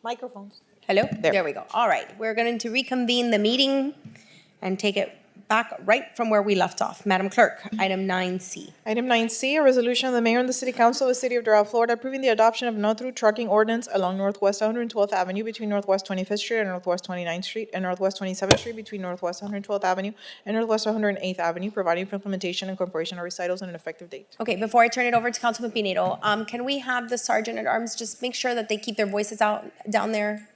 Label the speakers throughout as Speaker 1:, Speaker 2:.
Speaker 1: Microphones.
Speaker 2: Hello?
Speaker 1: There.
Speaker 2: There we go. All right. We're going to reconvene the meeting and take it back right from where we left off. Madam Clerk, item 9C.
Speaker 1: Item 9C, a resolution of the mayor and the city council of the city of Doral, Florida, approving the adoption of no-through trucking ordinance along Northwest 112th Avenue between Northwest 25th Street and Northwest 29th Street, and Northwest 27th Street between Northwest 112th Avenue and Northwest 108th Avenue, providing for implementation and incorporation of recitals and an effective date.
Speaker 2: Okay, before I turn it over to Councilman Pinedo, can we have the sergeant at arms just make sure that they keep their voices out down there,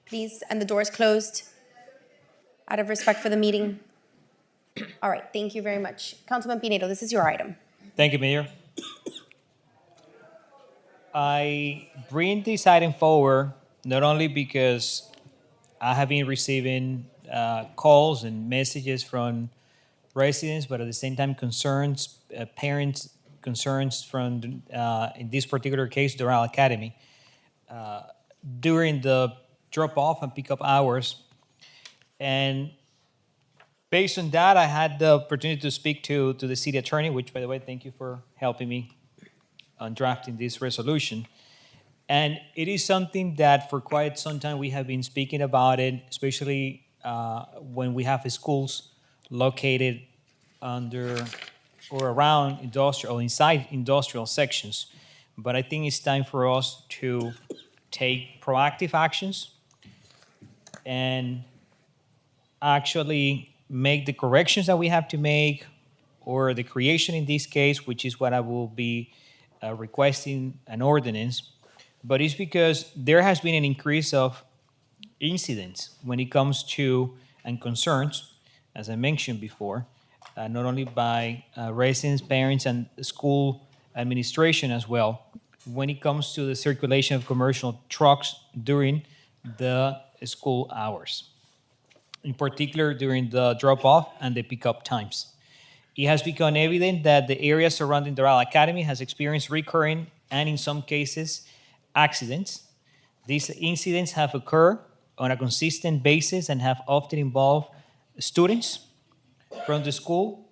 Speaker 2: please, and the doors closed out of respect for the meeting? All right, thank you very much. Councilman Pinedo, this is your item.
Speaker 3: Thank you, Mayor. I bring this item forward not only because I have been receiving calls and messages from residents, but at the same time concerns, parents' concerns from, in this particular case, Doral Academy. During the drop-off and pick-up hours, and based on that, I had the opportunity to speak to the city attorney, which, by the way, thank you for helping me on drafting this resolution. And it is something that for quite some time we have been speaking about it, especially when we have schools located under or around industrial or inside industrial sections. But I think it's time for us to take proactive actions and actually make the corrections that we have to make, or the creation in this case, which is what I will be requesting an ordinance. But it's because there has been an increase of incidents when it comes to, and concerns, as I mentioned before, not only by residents, parents, and school administration as well, when it comes to the circulation of commercial trucks during the school hours, in particular during the drop-off and the pickup times. It has become evident that the area surrounding Doral Academy has experienced recurring and, in some cases, accidents. These incidents have occurred on a consistent basis and have often involved students from the school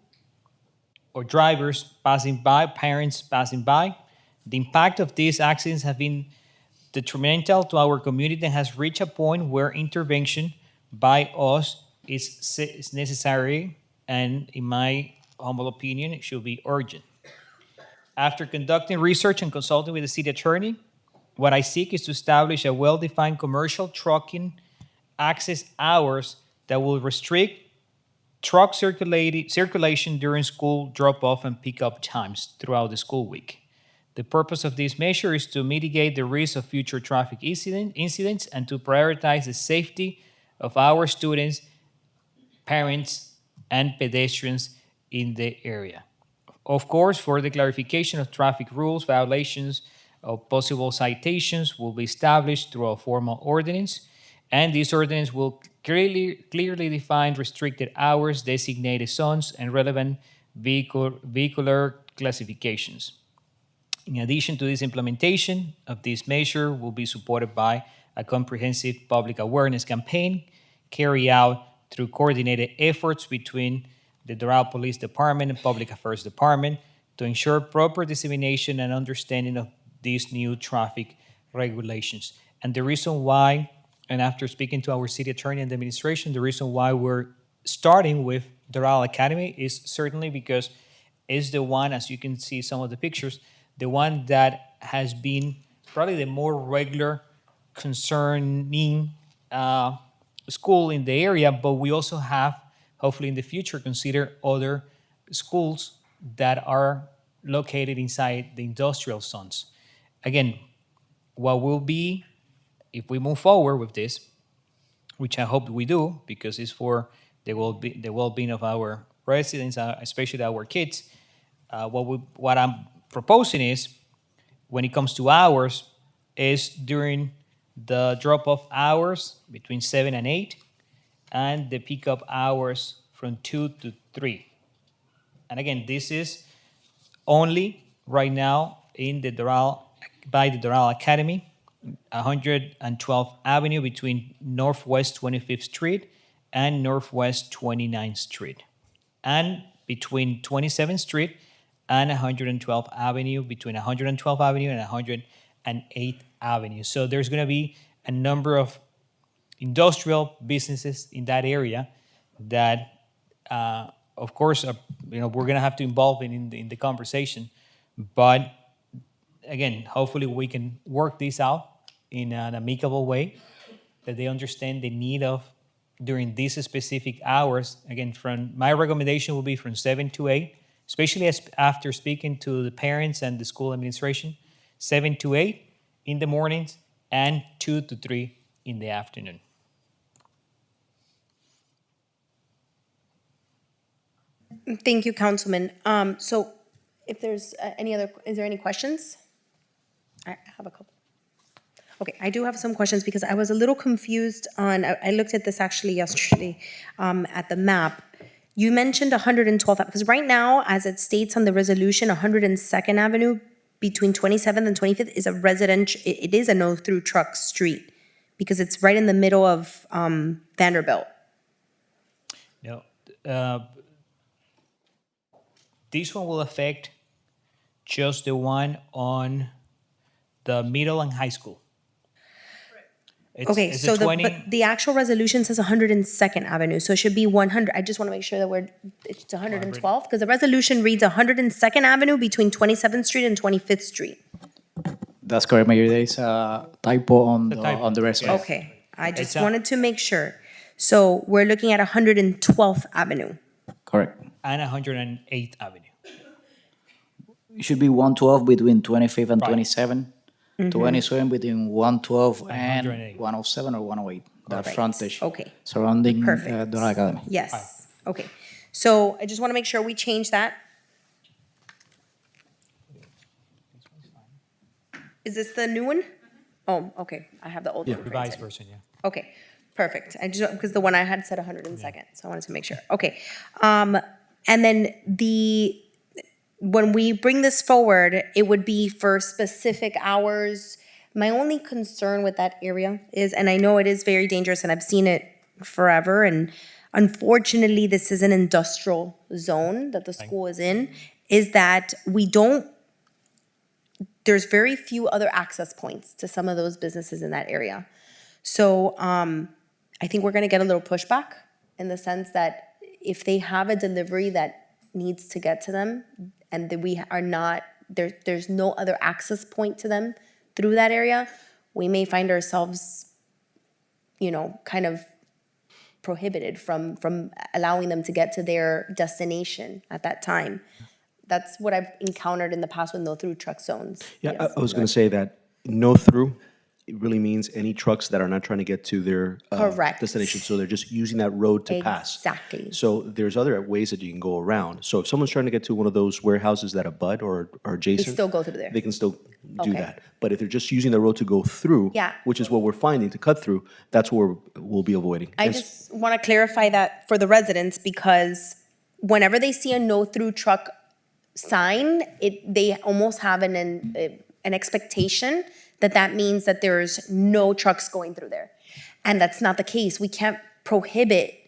Speaker 3: or drivers passing by, parents passing by. The impact of these accidents have been detrimental to our community and has reached a point where intervention by us is necessary, and in my humble opinion, it should be urgent. After conducting research and consulting with the city attorney, what I seek is to establish a well-defined commercial trucking access hours that will restrict truck circulation during school drop-off and pickup times throughout the school week. The purpose of this measure is to mitigate the risk of future traffic incidents and to prioritize the safety of our students, parents, and pedestrians in the area. Of course, for the clarification of traffic rules, violations of possible citations will be established through a formal ordinance, and this ordinance will clearly define restricted hours, designated zones, and relevant vehicular classifications. In addition to this, implementation of this measure will be supported by a comprehensive public awareness campaign carried out through coordinated efforts between the Doral Police Department and Public Affairs Department to ensure proper dissemination and understanding of these new traffic regulations. And the reason why, and after speaking to our city attorney and the administration, the reason why we're starting with Doral Academy is certainly because it's the one, as you can see some of the pictures, the one that has been probably the more regular concerning school in the area, but we also have, hopefully in the future, consider other schools that are located inside the industrial zones. Again, what will be, if we move forward with this, which I hope we do, because it's for the well-being of our residents, especially our kids, what I'm proposing is, when it comes to hours, is during the drop-off hours between 7 and 8, and the pickup hours from 2 to 3. And again, this is only right now in the by the Doral Academy, 112th Avenue between Northwest 25th Street and Northwest 29th Street, and between 27th Street and 112th Avenue, between 112th Avenue and and 8th Avenue. So there's going to be a number of industrial businesses in that area that, of course, we're going to have to involve in the conversation. But again, hopefully we can work this out in an amicable way, that they understand the need of during these specific hours. Again, from my recommendation will be from 7 to 8, especially after speaking to the parents and the school administration, 7 to 8 in the mornings and 2 to 3 in the afternoon.
Speaker 2: Thank you, Councilman. So if there's is there any questions? I have a couple. Okay, I do have some questions because I was a little confused I looked at this actually yesterday at the map. You mentioned 112th, because right now, as it states on the resolution, 102nd Avenue between 27th and 25th is a residential, it is a no-through truck street because it's right in the middle of Vanderbilt.
Speaker 3: No, this one will affect just the one on the middle and high school.
Speaker 2: Okay,
Speaker 3: It's
Speaker 2: so
Speaker 3: a 20.
Speaker 2: but the actual resolution says 102nd Avenue, so it should be 100. I just want to make sure that it's 112th, because the resolution reads 102nd Avenue between 27th Street and 25th Street.
Speaker 4: That's correct, Mayor. There is a typo on
Speaker 3: It's a typo,
Speaker 4: on the resolution.
Speaker 3: yes.
Speaker 2: Okay, I just
Speaker 3: It's a-
Speaker 2: wanted to make sure. So we're looking at 112th Avenue.
Speaker 4: Correct.
Speaker 3: And 108th Avenue.
Speaker 4: It should be 112 between 25th and
Speaker 3: Right.
Speaker 4: 27. 27 between 112 and
Speaker 3: 108.
Speaker 4: 107 or 108. That
Speaker 2: Right.
Speaker 4: frontage
Speaker 2: Okay.
Speaker 4: surrounding
Speaker 2: Perfect.
Speaker 4: Doral Academy.
Speaker 2: Yes, okay. So I just want to make sure we change that. Is this the new one? Oh, okay, I have the old one. right
Speaker 3: Revised
Speaker 2: there.
Speaker 3: version, yeah.
Speaker 2: Okay, perfect. I just, because the one I had said 102nd, so I wanted to make sure. Okay. And then when we bring this forward, it would be for specific hours. My only concern with that area is, and I know it is very dangerous and I've seen it forever, and unfortunately, this is an industrial zone that the school is in, is that there's very few other access points to some of those businesses in that area. So I think we're gonna get a little pushback in the sense that if they have a delivery that needs to get to them and that we are not, there's no other access point to them through that area, we may find ourselves, kind of prohibited from allowing them to get to their destination at that time. That's what I've encountered in the past with no-through truck zones.
Speaker 5: Yeah,
Speaker 2: Yes.
Speaker 5: I was going to say that no through, it really means any trucks that are not trying to get to their
Speaker 2: Correct.
Speaker 5: destination. So they're just using that road to pass.
Speaker 2: Exactly.
Speaker 5: So there's other ways that you can go around. So if someone's trying to get to one of those warehouses that abut or are adjacent.
Speaker 2: still go through there.
Speaker 5: They can still do
Speaker 2: Okay.
Speaker 5: that. But if they're just using the road to go through.
Speaker 2: Yeah.
Speaker 5: Which is what we're finding, to cut through, that's where we'll be avoiding.
Speaker 2: I
Speaker 5: And
Speaker 2: just want to clarify that for the residents, because whenever they see a no-through truck sign, they almost have an expectation that means that there's no trucks going through there. And that's not the case. We can't prohibit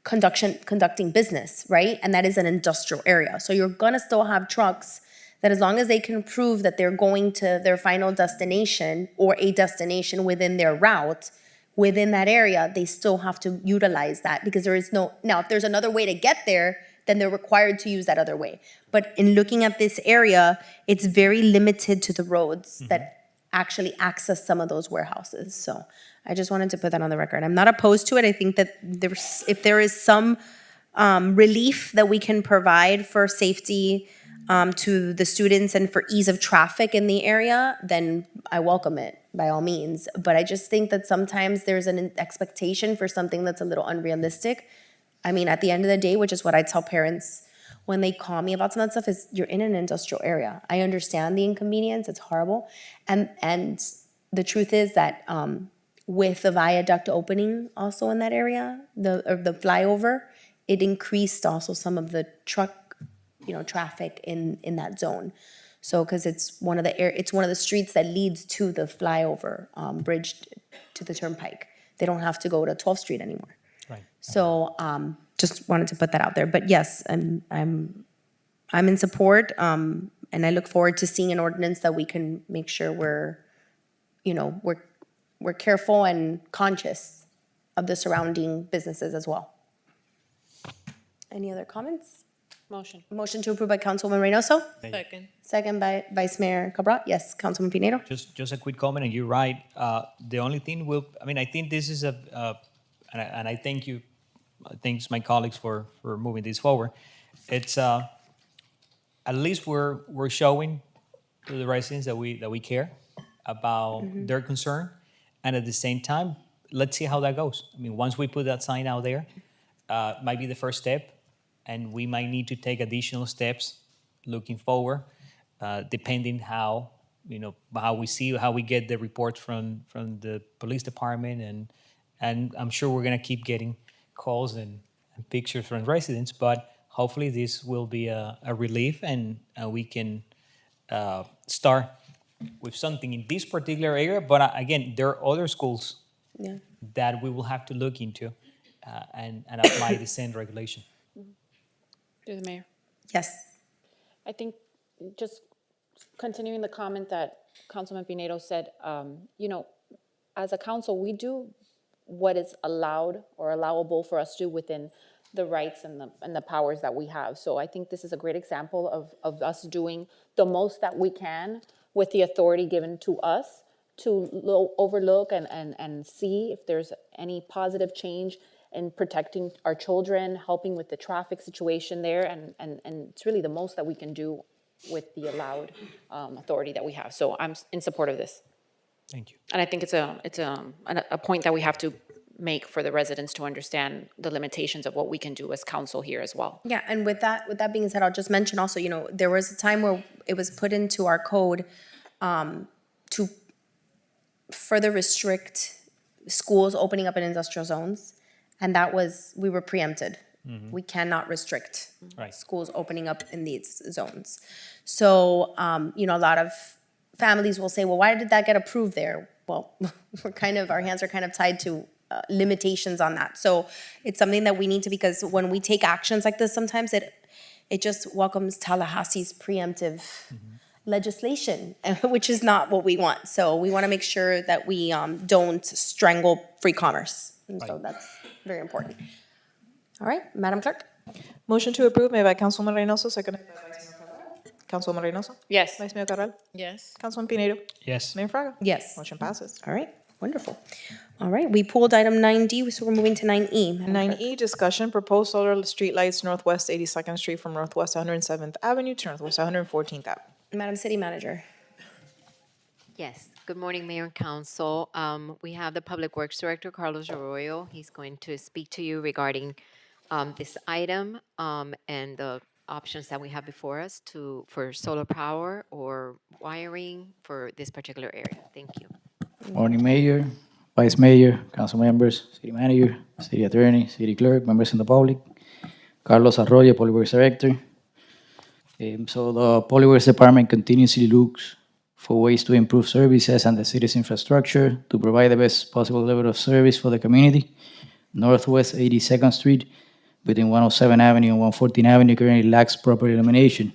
Speaker 2: conducting business, right? And that is an industrial area. So you're gonna still have trucks that, as long as they can prove that they're going to their final destination or a destination within their route, within that area, they still have to utilize that, because there is no, now, if there's another way to get there, then they're required to use that other way. But in looking at this area, it's very limited to the roads that actually access some of those warehouses. So I just wanted to put that on the record. I'm not opposed to it. I think that if there is some relief that we can provide for safety to the students and for ease of traffic in the area, then I welcome it by all means. But I just think that sometimes there's an expectation for something that's a little unrealistic. I mean, at the end of the day, which is what I tell parents when they call me about some of that stuff, is you're in an industrial area. I understand the inconvenience, it's horrible. And the truth is that with the viaduct opening also in that area, the flyover, it increased also some of the truck, traffic in that zone. So, because it's one of the streets that leads to the flyover bridge to the turnpike. They don't have to go to 12th Street anymore.
Speaker 3: Right.
Speaker 2: So just wanted to put that out there. But yes, I'm in support, and I look forward to seeing an ordinance that we can make sure we're we're careful and conscious of the surrounding businesses as well. Any other comments?
Speaker 6: Motion.
Speaker 2: Motion to approve by Councilwoman Reynoso,
Speaker 6: Second.
Speaker 2: second by Vice Mayor Cabral. Yes, Councilman Pinedo?
Speaker 3: Just a quick comment, and you're right. The only thing I think this is and I thank you, thanks my colleagues for moving this forward. It's at least we're showing to the residents that we care about their concern, and at the same time, let's see how that goes. I mean, once we put that sign out there, might be the first step, and we might need to take additional steps looking forward, depending how how we get the report from the police department, and I'm sure we're gonna keep getting calls and pictures from residents, but hopefully this will be a relief, and we can start with something in this particular area. But again, there are other schools
Speaker 2: Yeah.
Speaker 3: that we will have to look into and apply the same regulation.
Speaker 6: Through the mayor.
Speaker 2: Yes.
Speaker 6: I think just continuing the comment that Councilman Pinedo said, as a council, we do what is allowed or allowable for us to do within the rights and the powers that we have. So I think this is a great example of us doing the most that we can with the authority given to us to overlook and see if there's any positive change in protecting our children, helping with the traffic situation there, and it's really the most that we can do with the allowed authority that we have. So I'm in support of this.
Speaker 3: Thank you.
Speaker 6: And I think it's a point that we have to make for the residents to understand the limitations of what we can do as council here as well.
Speaker 2: Yeah, and with that being said, I'll just mention also, there was a time where it was put into our code to further restrict schools opening up in industrial zones, and we were preempted. We cannot restrict
Speaker 3: Right.
Speaker 2: schools opening up in these zones. So, a lot of families will say, well, why did that get approved there? Well, our hands are kind of tied to limitations on that. So it's something that we need to, because when we take actions like this, sometimes it just welcomes Tallahassee's preemptive legislation, which is not what we want. So we want to make sure that we don't strangle free commerce. And so that's very important. All right, Madam Clerk?
Speaker 1: Motion to approve made by Councilwoman Reynoso, seconded by Vice Mayor Cabral. Councilwoman Reynoso?
Speaker 6: Yes.
Speaker 1: Vice Mayor Cabral?
Speaker 6: Yes.
Speaker 1: Councilman Pinedo?
Speaker 3: Yes.
Speaker 1: Mayor Fraga?
Speaker 2: Yes.
Speaker 1: Motion passes.
Speaker 2: All right, wonderful. All right, we pulled item 9D, so we're moving to 9E. Madam Clerk.
Speaker 1: 9E, discussion, proposed solar streetlights Northwest 82nd Street from Northwest 107th Avenue to Northwest 114th Avenue.
Speaker 2: Madam City Manager.
Speaker 7: Yes, good morning, Mayor and Council. We have the Public Works Director, Carlos Arroyo. He's going to speak to you regarding this item and the options that we have before us for solar power or wiring for this particular area. Thank you.
Speaker 4: Morning, Mayor, Vice Mayor, council members, City Manager, City Attorney, City Clerk, members in the public. Carlos Arroyo, Public Works Director. So the Public Works Department continuously looks for ways to improve services and the city's infrastructure to provide the best possible level of service for the community. Northwest 82nd Street between 107 Avenue and 114 Avenue currently lacks proper illumination.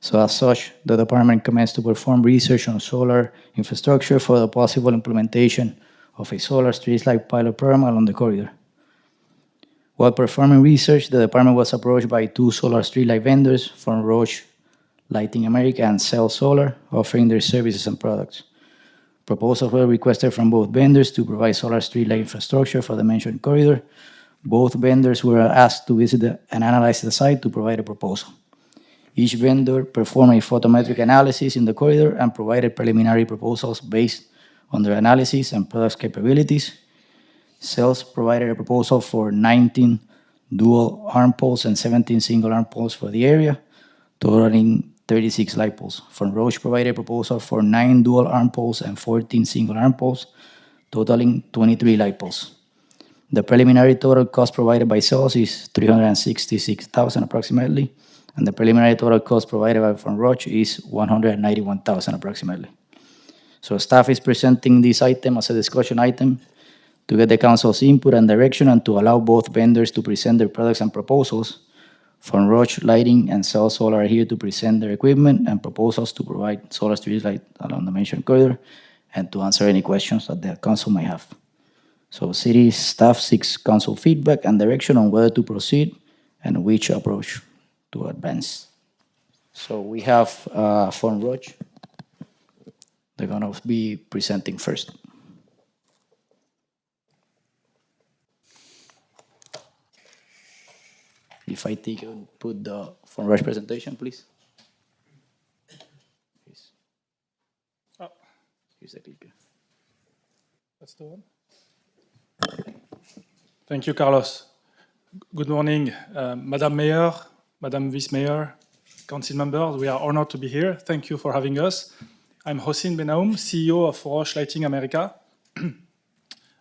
Speaker 4: So as such, the department commenced to perform research on solar infrastructure for the possible implementation of a solar streetlight pilot program along the corridor. While performing research, the department was approached by two solar streetlight vendors from Roche Lighting America and Cell Solar, offering their services and products. Proposals were requested from both vendors to provide solar streetlight infrastructure for the mentioned corridor. Both vendors were asked to visit and analyze the site to provide a proposal. Each vendor performed a photometric analysis in the corridor and provided preliminary proposals based on their analysis and products capabilities. Sales provided a proposal for 19 dual arm poles and 17 single arm poles for the area, totaling 36 light poles. From Roche provided a proposal for 9 dual arm poles and 14 single arm poles, totaling 23 light poles. The preliminary total cost provided by sales is $366,000 approximately, and the preliminary total cost provided by from Roche is $191,000 approximately. So staff is presenting this item as a discussion item to get the council's input and direction and to allow both vendors to present their products and proposals. From Roche Lighting and Cell Solar are here to present their equipment and proposals to provide solar street light along the mentioned corridor. and to answer any questions that the council may have. So city staff seeks council feedback and direction on whether to proceed and which approach to advance. So we have Von Roche. They're gonna be presenting first. If I take and put the Von Roche presentation, please. Here's the clicker.
Speaker 8: That's the one. Thank you, Carlos. Good morning, Madam Mayor, Madam Vice Mayor, Council members. We are honored to be here. Thank you for having us. I'm Hossein Benaoum, CEO of Roche Lighting America.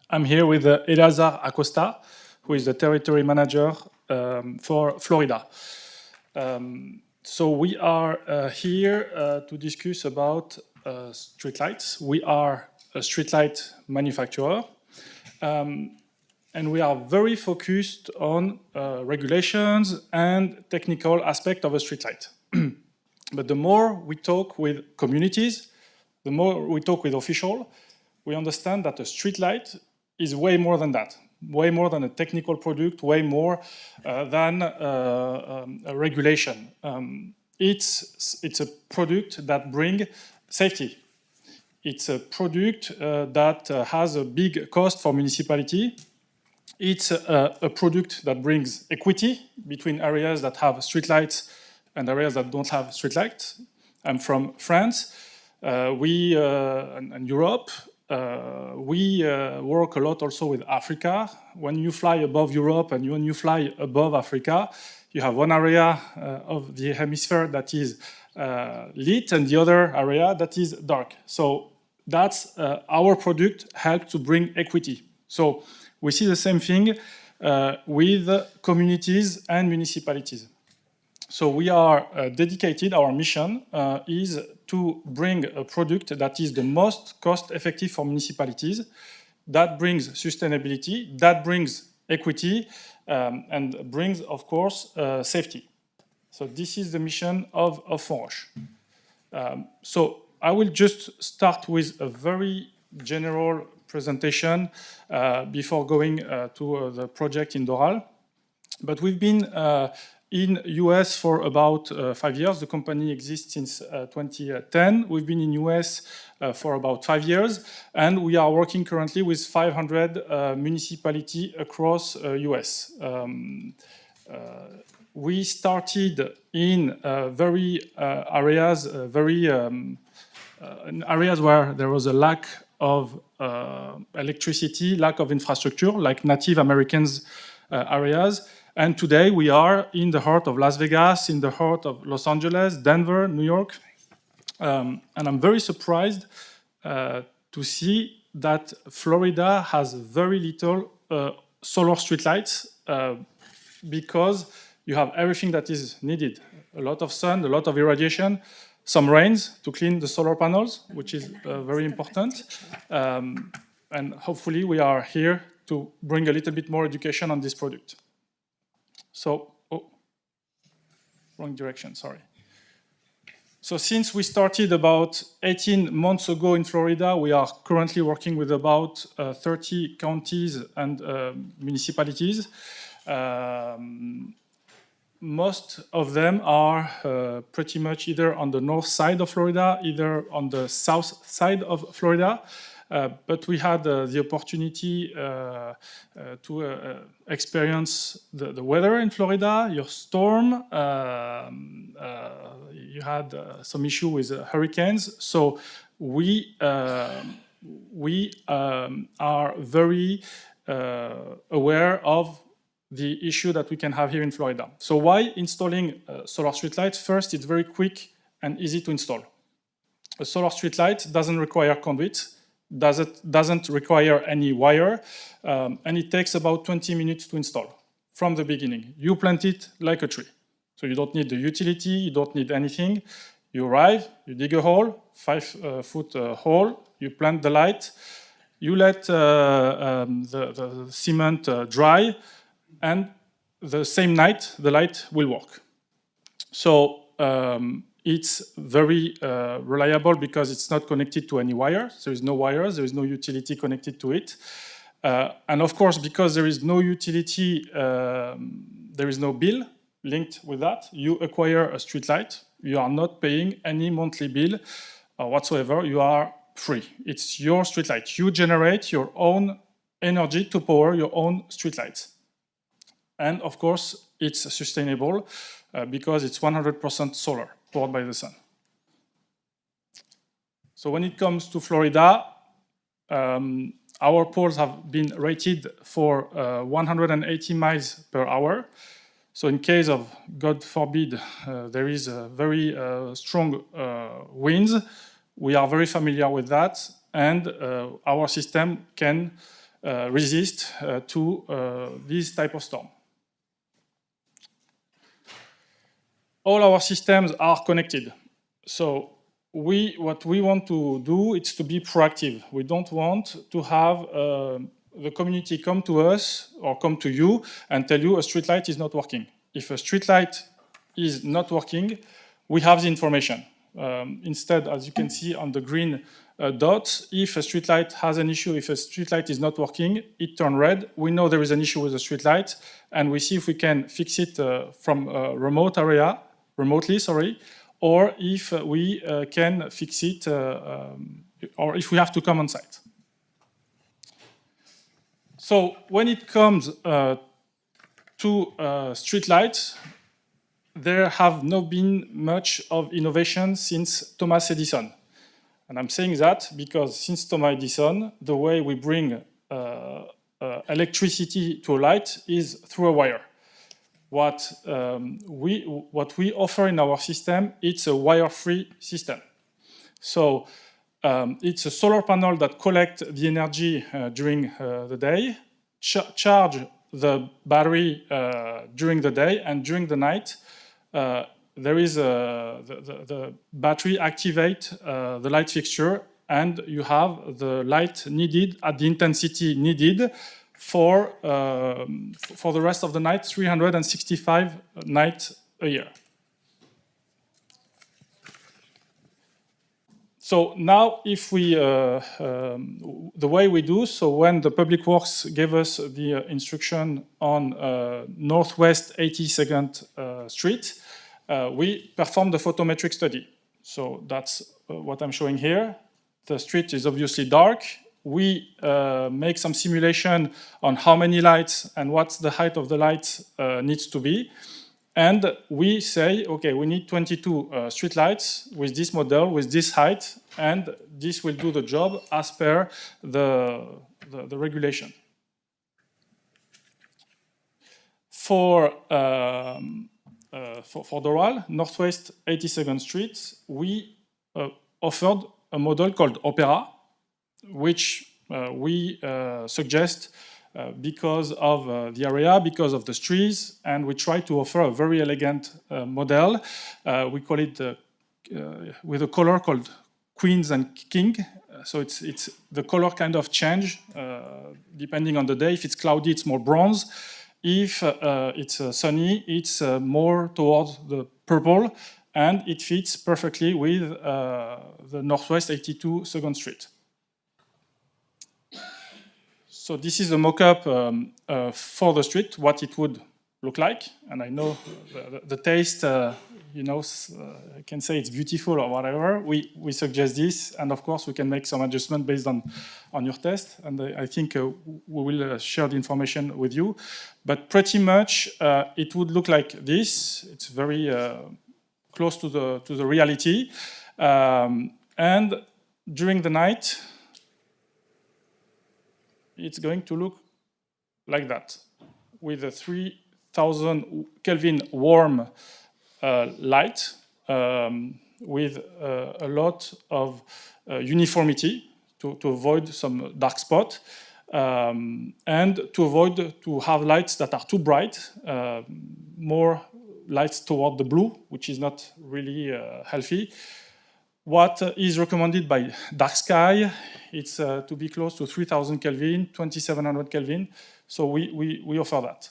Speaker 8: I'm here with Eleazar Acosta, who is the territory manager for Florida. So we are here to discuss about streetlights. We are a streetlight manufacturer, and we are very focused on regulations and technical aspect of a streetlight. But the more we talk with communities, the more we talk with officials, we understand that a streetlight is way more than that, way more than a technical product, way more than a regulation. It's a product that brings safety. It's a product that has a big cost for municipality. It's a product that brings equity between areas that have streetlights and areas that don't have streetlights. I'm from France. And Europe. We work a lot also with Africa. When you fly above Europe and when you fly above Africa, you have one area of the hemisphere that is lit and the other area that is dark. So that's our product help to bring equity. So we see the same thing with communities and municipalities. So we are dedicated, our mission is to bring a product that is the most cost-effective for municipalities, that brings sustainability, that brings equity, and brings, of course, safety. So this is the mission of Roche. So I will just start with a very general presentation before going to the project in Doral. But we've been in US for about 5 years. The company exists since 2010. We've been in US for about 5 years, and we are working currently with 500 municipalities across US. We started in areas where there was a lack of electricity, lack of infrastructure, like Native Americans areas. And today we are in the heart of Las Vegas, in the heart of Los Angeles, Denver, New York. And I'm very surprised to see that Florida has very little solar streetlights because you have everything that is needed. A lot of sun, a lot of irradiation, some rains to clean the solar panels, which is very important. And hopefully we are here to bring a little bit more education on this product. So, wrong direction, sorry. So since we started about 18 months ago in Florida, we are currently working with about 30 counties and municipalities. Most of them are pretty much either on the north side of Florida, either on the south side of Florida. But we had the opportunity to experience the weather in Florida, your storm. You had some issue with hurricanes. So we are very aware of the issue that we can have here in Florida. So why installing solar streetlights? First, it's very quick and easy to install. A solar streetlight doesn't require conduit, doesn't require any wire, and it takes about 20 minutes to install from the beginning. You plant it like a tree. So you don't need the utility, you don't need anything. You arrive, you dig a hole, 5-foot hole, you plant the light, you let the cement dry, and the same night, the light will work. So it's very reliable because it's not connected to any wire. There is no wires, there is no utility connected to it. And of course, because there is no utility, there is no bill linked with that. You acquire a street light, you are not paying any monthly bill or whatsoever. You are free. It's your street light. You generate your own energy to power your own street lights. And of course, it's sustainable because it's 100% solar, powered by the sun. So when it comes to Florida, our poles have been rated for 180 miles per hour. So in case of, God forbid, there is a very strong winds, we are very familiar with that, and our system can resist to this type of storm. All our systems are connected. So what we want to do is to be proactive. We don't want to have the community come to us or come to you and tell you a street light is not working. If a street light is not working, we have the information. Instead, as you can see on the green dots, if a street light has an issue, if a street light is not working, it turns red. We know there is an issue with the street light, and we see if we can fix it from a remotely, or if we can fix it, or if we have to come on site. So when it comes to street lights, there have not been much of innovation since Thomas Edison. And I'm saying that because since Thomas Edison, the way we bring electricity to a light is through a wire. What we offer in our system, it's a wire-free system. So it's a solar panel that collects the energy during the day, charge the battery during the day, and during the night, there is the battery activate the light fixture, and you have the light needed at the intensity needed for the rest of the night, 365 nights a year. So now, if we, the way we do, so when the Public Works gave us the instruction on Northwest 82nd Street, we performed the photometric study. So that's what I'm showing here. The street is obviously dark. We make some simulation on how many lights and what the height of the lights needs to be. And we say, okay, we need 22 street lights with this model, with this height, and this will do the job as per the regulation. For Doral, Northwest 82nd Street, we offered a model called Opera, which we suggest because of the area, because of the trees, and we try to offer a very elegant model. We call it with a color called Queens and King. So it's the color kind of change depending on the day. If it's cloudy, it's more bronze. If it's sunny, it's more towards the purple, and it fits perfectly with the Northwest 82nd Street. So this is a mock-up for the street, what it would look like. And I know the taste, you know, I can say it's beautiful or whatever. We suggest this, and of course we can make some adjustment based on your test. And I think we will share the information with you. But pretty much it would look like this. It's very close to the reality. And during the night, it's going to look like that, with a 3000 Kelvin warm light, with a lot of uniformity to avoid some dark spot, and to avoid to have lights that are too bright, more lights toward the blue, which is not really healthy. What is recommended by Dark Sky, it's to be close to 3000 Kelvin, 2700 Kelvin. So we offer that.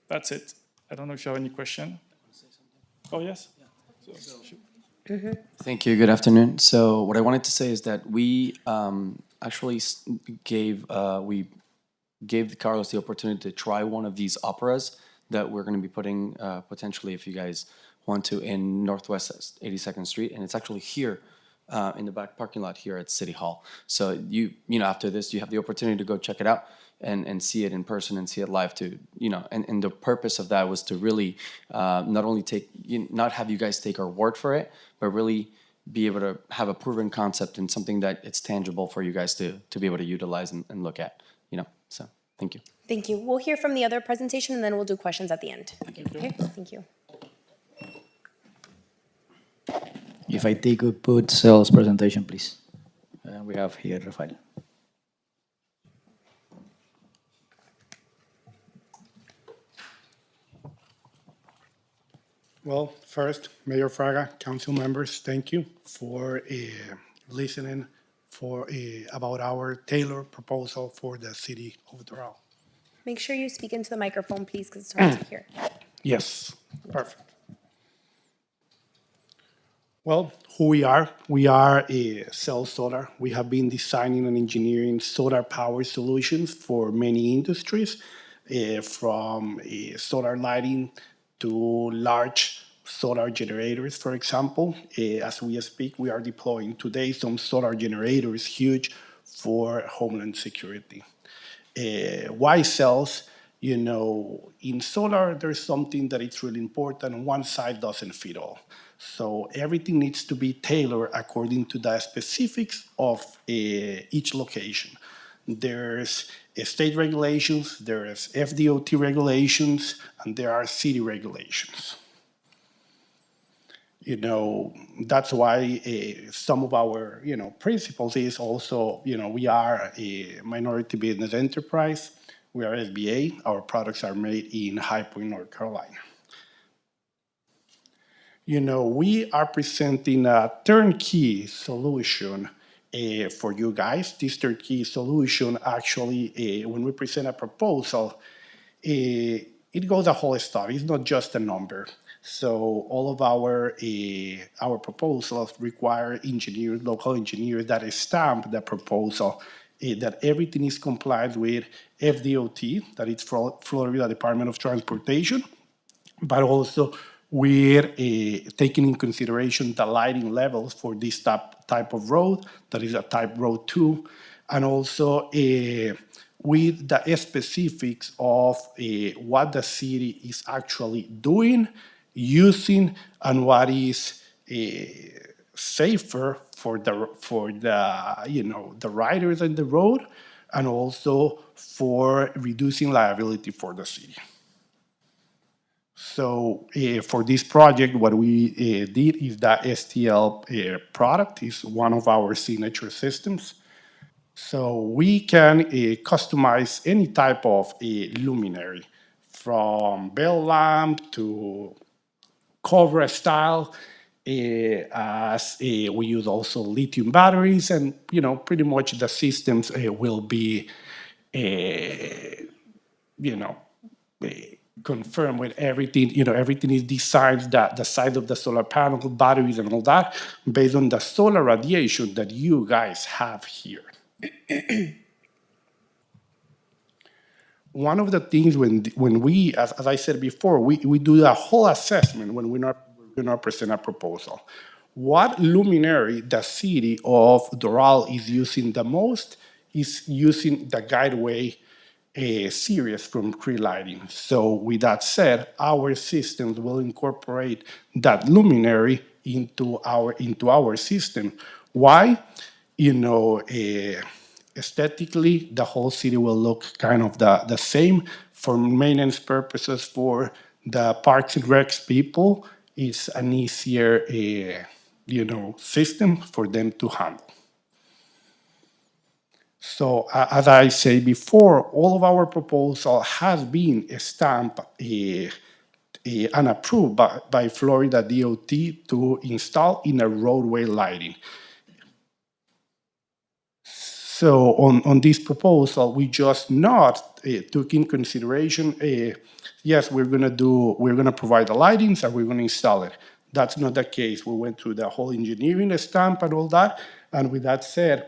Speaker 8: That's it. I don't know if you have any question. Oh, yes?
Speaker 9: Thank you. Good afternoon. So what I wanted to say is that we actually we gave Carlos the opportunity to try one of these operas that we're going to be putting potentially, if you guys want to, in Northwest 82nd Street, and it's actually here in the back parking lot here at City Hall. So you know after this you have the opportunity to go check it out and see it in person and see it live too. And the purpose of that was to really not only not have you guys take our word for it, but really be able to have a proven concept and something that it's tangible for you guys to be able to utilize and look at. So thank you.
Speaker 2: Thank you. We'll hear from the other presentation, and then we'll do questions at the end. Okay, thank you.
Speaker 4: If I take a put sales presentation, please. We have here Rafael.
Speaker 10: Well, first, Mayor Fraga, council members, thank you for listening about our tailored proposal for the city of Doral.
Speaker 2: Make sure you speak into the microphone, please, because it's hard to hear.
Speaker 10: Yes, perfect. Well, who we are Cell Solar. We have been designing and engineering solar power solutions for many industries, from solar lighting to large solar generators, for example. As we speak, we are deploying today some solar generators, huge for homeland security. Why cells? In solar, there's something that is really important. One size doesn't fit all. So everything needs to be tailored according to the specifics of each location. There's state regulations, there's FDOT regulations, and there are city regulations. That's why some of our, principles is also, we are a minority business enterprise. We are SBA. Our products are made in High Point, North Carolina. We are presenting a turnkey solution for you guys. This turnkey solution, actually, when we present a proposal, it goes a whole story. It's not just a number. So all of our proposals require engineers, local engineers that stamp the proposal, that everything is complied with FDOT, that is Florida Department of Transportation, but also we're taking in consideration the lighting levels for this type of road, that is a type road 2, and also with the specifics of what the city is actually doing, using, and what is safer for the riders in the road, and also for reducing liability for the city. So for this project, what we did is that STL product is one of our signature systems. So we can customize any type of luminary, from bell lamp to cover style, as we use also lithium batteries, and pretty much the systems will be confirmed with everything. Everything is designed, the size of the solar panel, batteries, and all that, based on the solar radiation that you guys have here. One of the things when we, as I said before, we do a whole assessment when we're not present a proposal. What luminary the city of Doral is using the most is using the Guideway series from Cree Lighting. So with that said, our systems will incorporate that luminary into our system. Why? Aesthetically, the whole city will look kind of the same. For maintenance purposes, for the Parks and Recs people, it's an easier system for them to handle. So as I said before, all of our proposal has been stamped and approved by Florida DOT to install in a roadway lighting. So on this proposal, we just not took in consideration, yes, we're gonna provide the lightings and we're gonna install it. That's not the case. We went through the whole engineering stamp and all that. And with that said,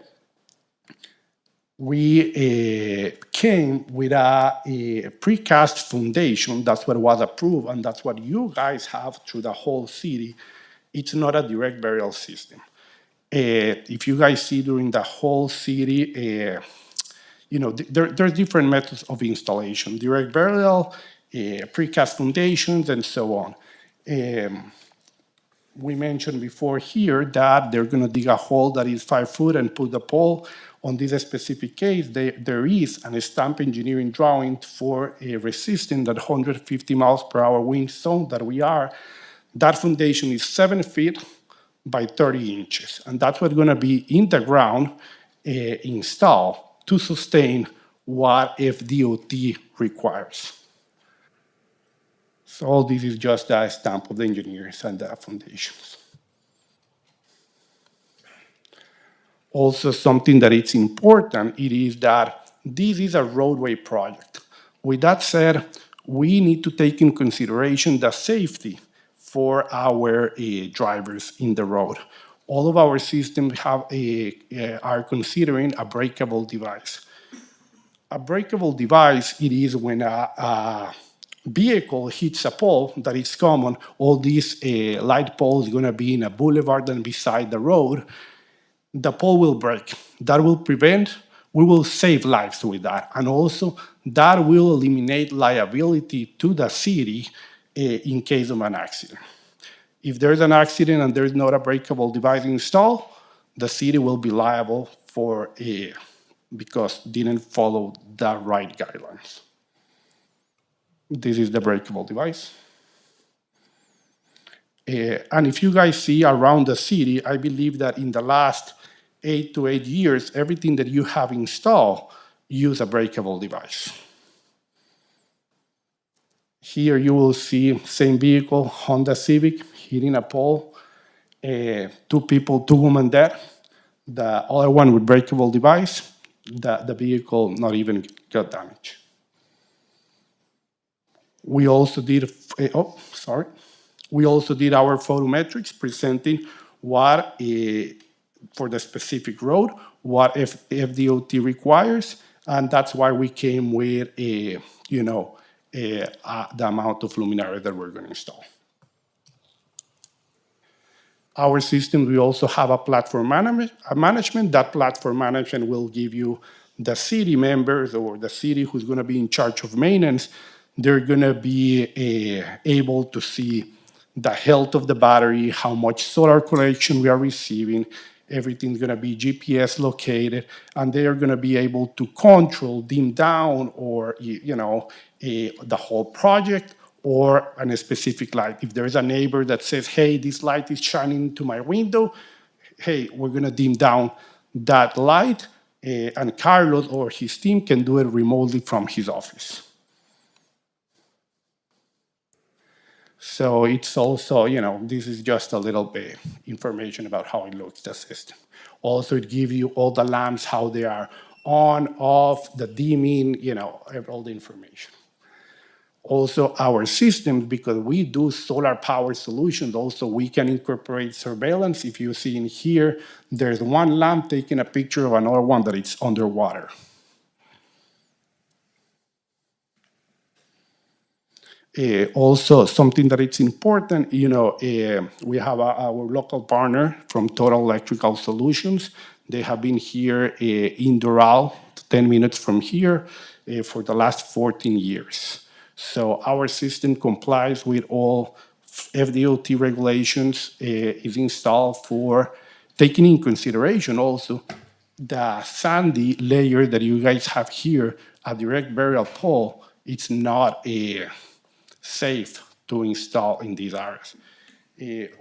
Speaker 10: we came with a precast foundation. That's what was approved, and that's what you guys have through the whole city. It's not a direct burial system. If you guys see during the whole city, there's different methods of installation: direct burial, precast foundations, and so on. We mentioned before here that they're going to dig a hole that is 5 foot and put the pole. On this specific case, there is an stamp engineering drawing for a resisting that 150 miles per hour wind zone that we are. That foundation is 7 feet by 30 inches, and that's what's going to be in the ground installed to sustain what FDOT requires. So all this is just a stamp of the engineers and the foundations. Also, something that is important, it is that this is a roadway project. With that said, we need to take in consideration the safety for our drivers in the road. All of our systems are considering a breakable device. A breakable device, it is when a vehicle hits a pole, that is common. All these light poles going to be in a boulevard and beside the road. The pole will break. That will prevent, we will save lives with that. And also, that will eliminate liability to the city in case of an accident. If there's an accident and there's not a breakable device installed, the city will be liable for because didn't follow the right guidelines. This is the breakable device. And if you guys see around the city, I believe that in the last 8 to 8 years, everything that you have installed use a breakable device. Here you will see same vehicle, Honda Civic, hitting a pole, 2 people, 2 women dead. The other one with breakable device, the vehicle not even got damaged. We also did, we also did our photometrics presenting what, for the specific road, what FDOT requires, and that's why we came with the amount of luminaires that we're going to install. Our system, we also have a platform management. That platform management will give you the city members or the city who's going to be in charge of maintenance. They're going to be able to see the health of the battery, how much solar collection we are receiving. Everything's going to be GPS located, and they are going to be able to control, dim down, or the whole project, or a specific light. If there's a neighbor that says, hey, this light is shining into my window, hey, we're going to dim down that light, and Carlos or his team can do it remotely from his office. So it's also, this is just a little bit information about how it looks, the system. Also, it gives you all the lamps, how they are on, off, the dimming, all the information. Also, our systems, because we do solar power solutions, also we can incorporate surveillance. If you see in here, there's one lamp taking a picture of another one that is underwater. Also, something that it's important, we have our local partner from Total Electrical Solutions. They have been here in Doral, 10 minutes from here, for the last 14 years. So our system complies with all FDOT regulations, is installed for taking in consideration also the sandy layer that you guys have here, a direct burial pole. It's not safe to install in these areas.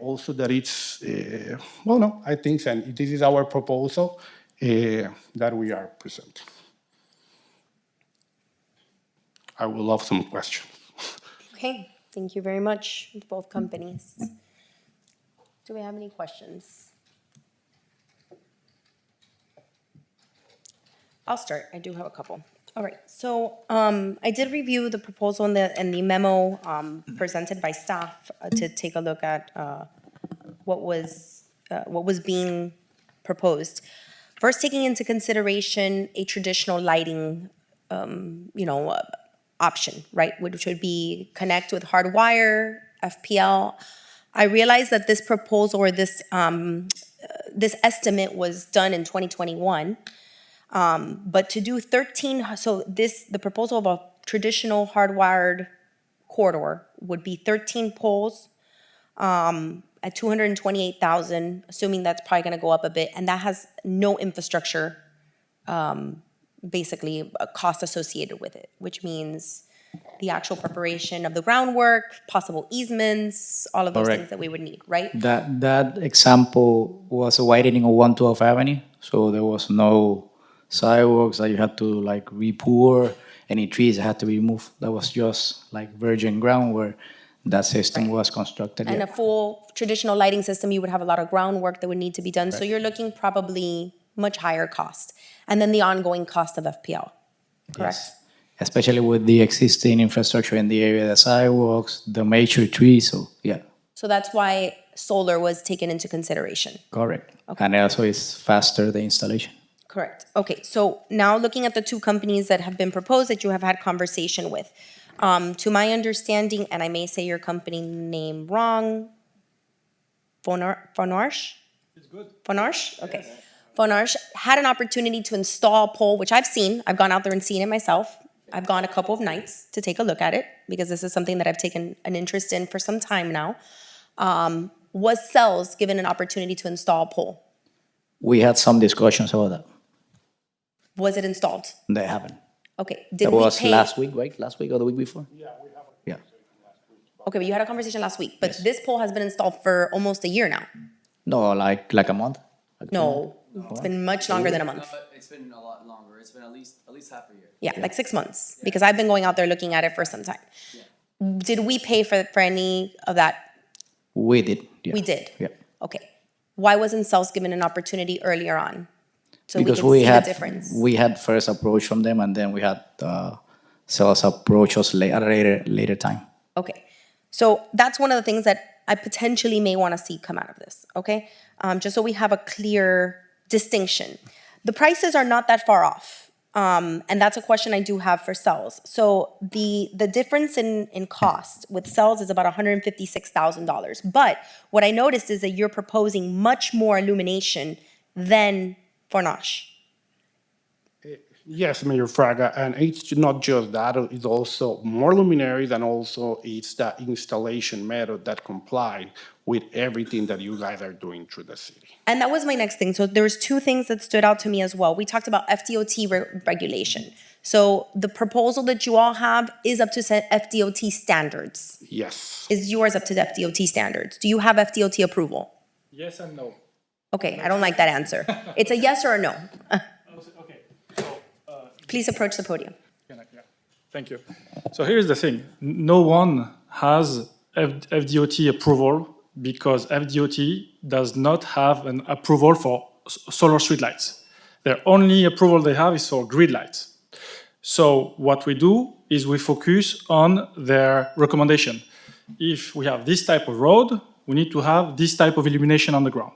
Speaker 10: Also that it's, I think and this is our proposal that we are presenting. I would love some questions.
Speaker 2: Okay, thank you very much, both companies. Do we have any questions? I'll start. I do have a couple. All right. So I did review the proposal and the memo presented by staff to take a look at what was being proposed. First, taking into consideration a traditional lighting, option, right, which would be connect with hardwire, FPL. I realize that this proposal or this estimate was done in 2021. But to do 13, so the proposal of a traditional hardwired corridor would be 13 poles at 228,000, assuming that's probably going to go up a bit, and that has no infrastructure, basically a cost associated with it, which means the actual preparation of the groundwork, possible easements, all of those
Speaker 4: Correct.
Speaker 2: things that we would need, right?
Speaker 4: That example was a widening of 112 Avenue, so there was no sidewalks that you had to like re-pour, any trees that had to be removed. That was just like virgin ground where that system was constructed.
Speaker 2: And
Speaker 4: yeah.
Speaker 2: a full traditional lighting system, you would have a lot of groundwork that would need to be done. So you're looking probably much higher cost. And then the ongoing cost of FPL, correct?
Speaker 4: Yes. Especially with the existing infrastructure in the area, the sidewalks, the major trees, so yeah,
Speaker 2: So that's why solar was taken into consideration.
Speaker 4: correct. And also it's faster, the installation.
Speaker 2: Correct. Okay, so now looking at the two companies that have been proposed that you have had conversation with. To my understanding, and I may say your company name wrong, Fonarch? It's good. Fonarch? Okay. Fonarch had an opportunity to install a pole, which I've seen. I've gone out there and seen it myself. I've gone a couple of nights to take a look at it because this is something that I've taken an interest in for some time now. Was Cells given an opportunity to install a pole?
Speaker 4: We had some discussions about that.
Speaker 2: Was it installed?
Speaker 4: They haven't.
Speaker 2: Okay. Did
Speaker 4: That
Speaker 2: we
Speaker 4: was
Speaker 2: pay?
Speaker 4: last week, right? Last week or the week before? Yeah.
Speaker 2: Okay, but you had a conversation last week. But this pole has been installed for almost a year now.
Speaker 4: No, like a month.
Speaker 2: No, it's been much longer than a month.
Speaker 9: It's been a lot longer. It's been at least half a year.
Speaker 2: Yeah, like 6 months, because I've been going out there looking at it for some time. Did we pay for any of that?
Speaker 4: We did. Yeah.
Speaker 2: We did?
Speaker 4: Yeah.
Speaker 2: Okay. Why wasn't Cells given an opportunity earlier on? So
Speaker 4: Because
Speaker 2: we
Speaker 4: we
Speaker 2: could see
Speaker 4: had
Speaker 2: the difference.
Speaker 4: we had first approach from them, and then we had sales approach us at a later time.
Speaker 2: Okay. So that's one of the things that I potentially may want to see come out of this, okay? Just so we have a clear distinction. The prices are not that far off. And that's a question I do have for Cells. So the difference in cost with Cells is about $156,000. But what I noticed is that you're proposing much more illumination than Fornash.
Speaker 10: Yes, Mayor Fraga, and it's not just that, it's also more luminaries and also it's the installation method that comply with everything that you guys are doing through the city.
Speaker 2: And that was my next thing. So there was two things that stood out to me as well. We talked about FDOT regulation. So the proposal that you all have is up to FDOT standards.
Speaker 10: Yes.
Speaker 2: Is yours up to the FDOT standards? Do you have FDOT approval?
Speaker 8: Yes and no.
Speaker 2: Okay, I don't like that answer. It's a yes or a no.
Speaker 8: Okay, so,
Speaker 2: Please approach the podium.
Speaker 8: yeah, thank you. So here's the thing. No one has FDOT approval because FDOT does not have an approval for solar streetlights. Their only approval they have is for grid lights. So what we do is we focus on their recommendation. If we have this type of road, we need to have this type of illumination on the ground.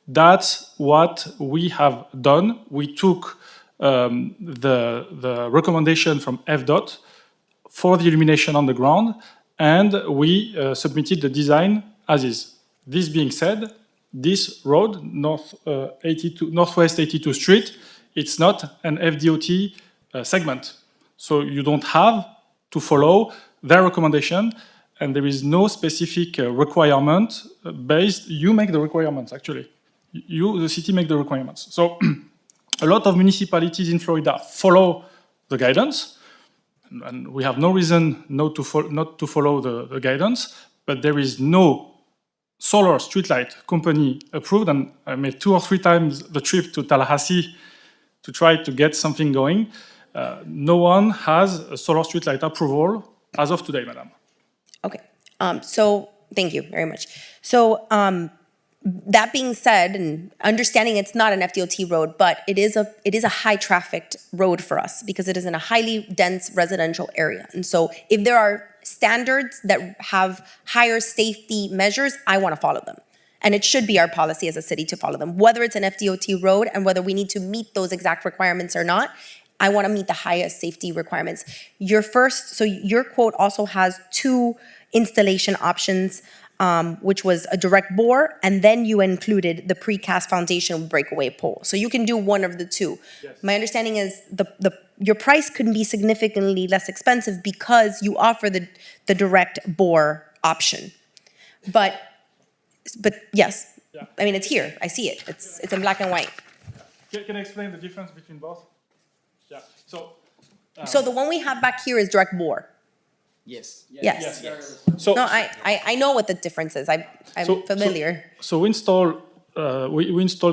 Speaker 8: That's what we have done. We took the recommendation from FDOT for the illumination on the ground, and we submitted the design as is. This being said, this road, Northwest 82 Street, it's not an FDOT segment. So you don't have to follow their recommendation, and there is no specific requirement based, you make the requirements actually. You, the city, make the requirements. So a lot of municipalities in Florida follow the guidance, and we have no reason not to follow the guidance, but there is no solar streetlight company approved, and I made 2 or 3 times the trip to Tallahassee to try to get something going. No one has a solar streetlight approval as of today, madam.
Speaker 2: Okay, so thank you very much. So that being said, and understanding it's not an FDOT road, but it is a high trafficked road for us because it is in a highly dense residential area. And so if there are standards that have higher safety measures, I want to follow them. And it should be our policy as a city to follow them, whether it's an FDOT road and whether we need to meet those exact requirements or not. I want to meet the highest safety requirements. So your quote also has 2 installation options, which was a direct bore, and then you included the precast foundation breakaway pole. So you can do one of the 2. Yes. My understanding is your price could be significantly less expensive because you offer the direct bore option. But yes,
Speaker 8: Yeah.
Speaker 2: I mean, it's here. I see it. It's in black and white.
Speaker 8: Can I explain the difference between both? Yeah.
Speaker 2: So the one we have back here is direct bore.
Speaker 9: Yes.
Speaker 2: Yes.
Speaker 8: So
Speaker 2: No, I know what the difference is. I'm familiar.
Speaker 8: So we install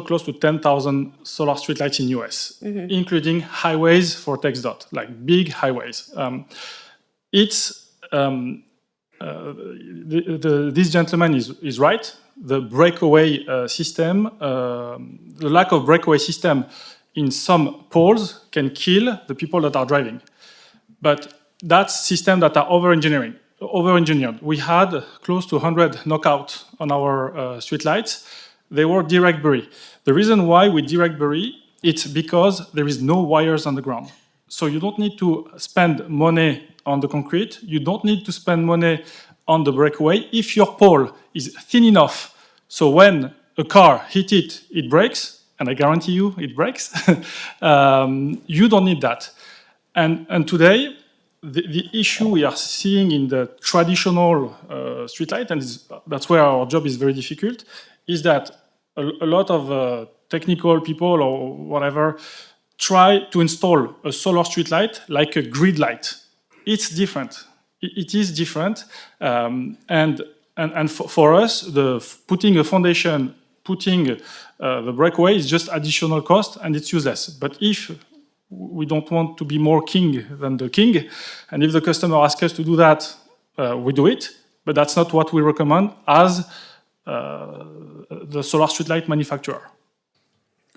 Speaker 8: close to 10,000 solar streetlights in US, including highways for TxDOT, like big highways. This gentleman is right. The breakaway system, the lack of breakaway system in some poles can kill the people that are driving. But that's systems that are over-engineered. We had close to 100 knockouts on our streetlights. They were direct bury. The reason why we direct bury, it's because there is no wires on the ground. So you don't need to spend money on the concrete. You don't need to spend money on the breakaway. If your pole is thin enough, so when a car hits it, it breaks, and I guarantee you it breaks, you don't need that. And today, the issue we are seeing in the traditional streetlight, and that's where our job is very difficult, is that a lot of technical people or whatever try to install a solar streetlight like a grid light. It's different. It is different, and for us, putting a foundation, putting the breakaway is just additional cost, and it's useless. But if we don't want to be more king than the king, and if the customer asks us to do that, we do it. But that's not what we recommend as the solar streetlight manufacturer.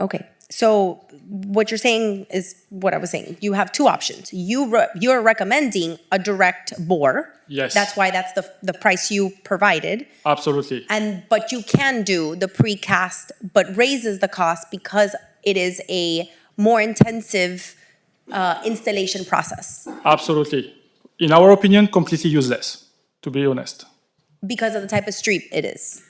Speaker 2: Okay. So what you're saying is what I was saying. You have 2 options. You're recommending a direct bore.
Speaker 8: Yes.
Speaker 2: That's why that's the price you provided.
Speaker 8: Absolutely.
Speaker 2: But you can do the precast, but raises the cost because it is a more intensive installation process.
Speaker 8: Absolutely. In our opinion, completely useless, to be honest.
Speaker 2: Because of the type of street it is.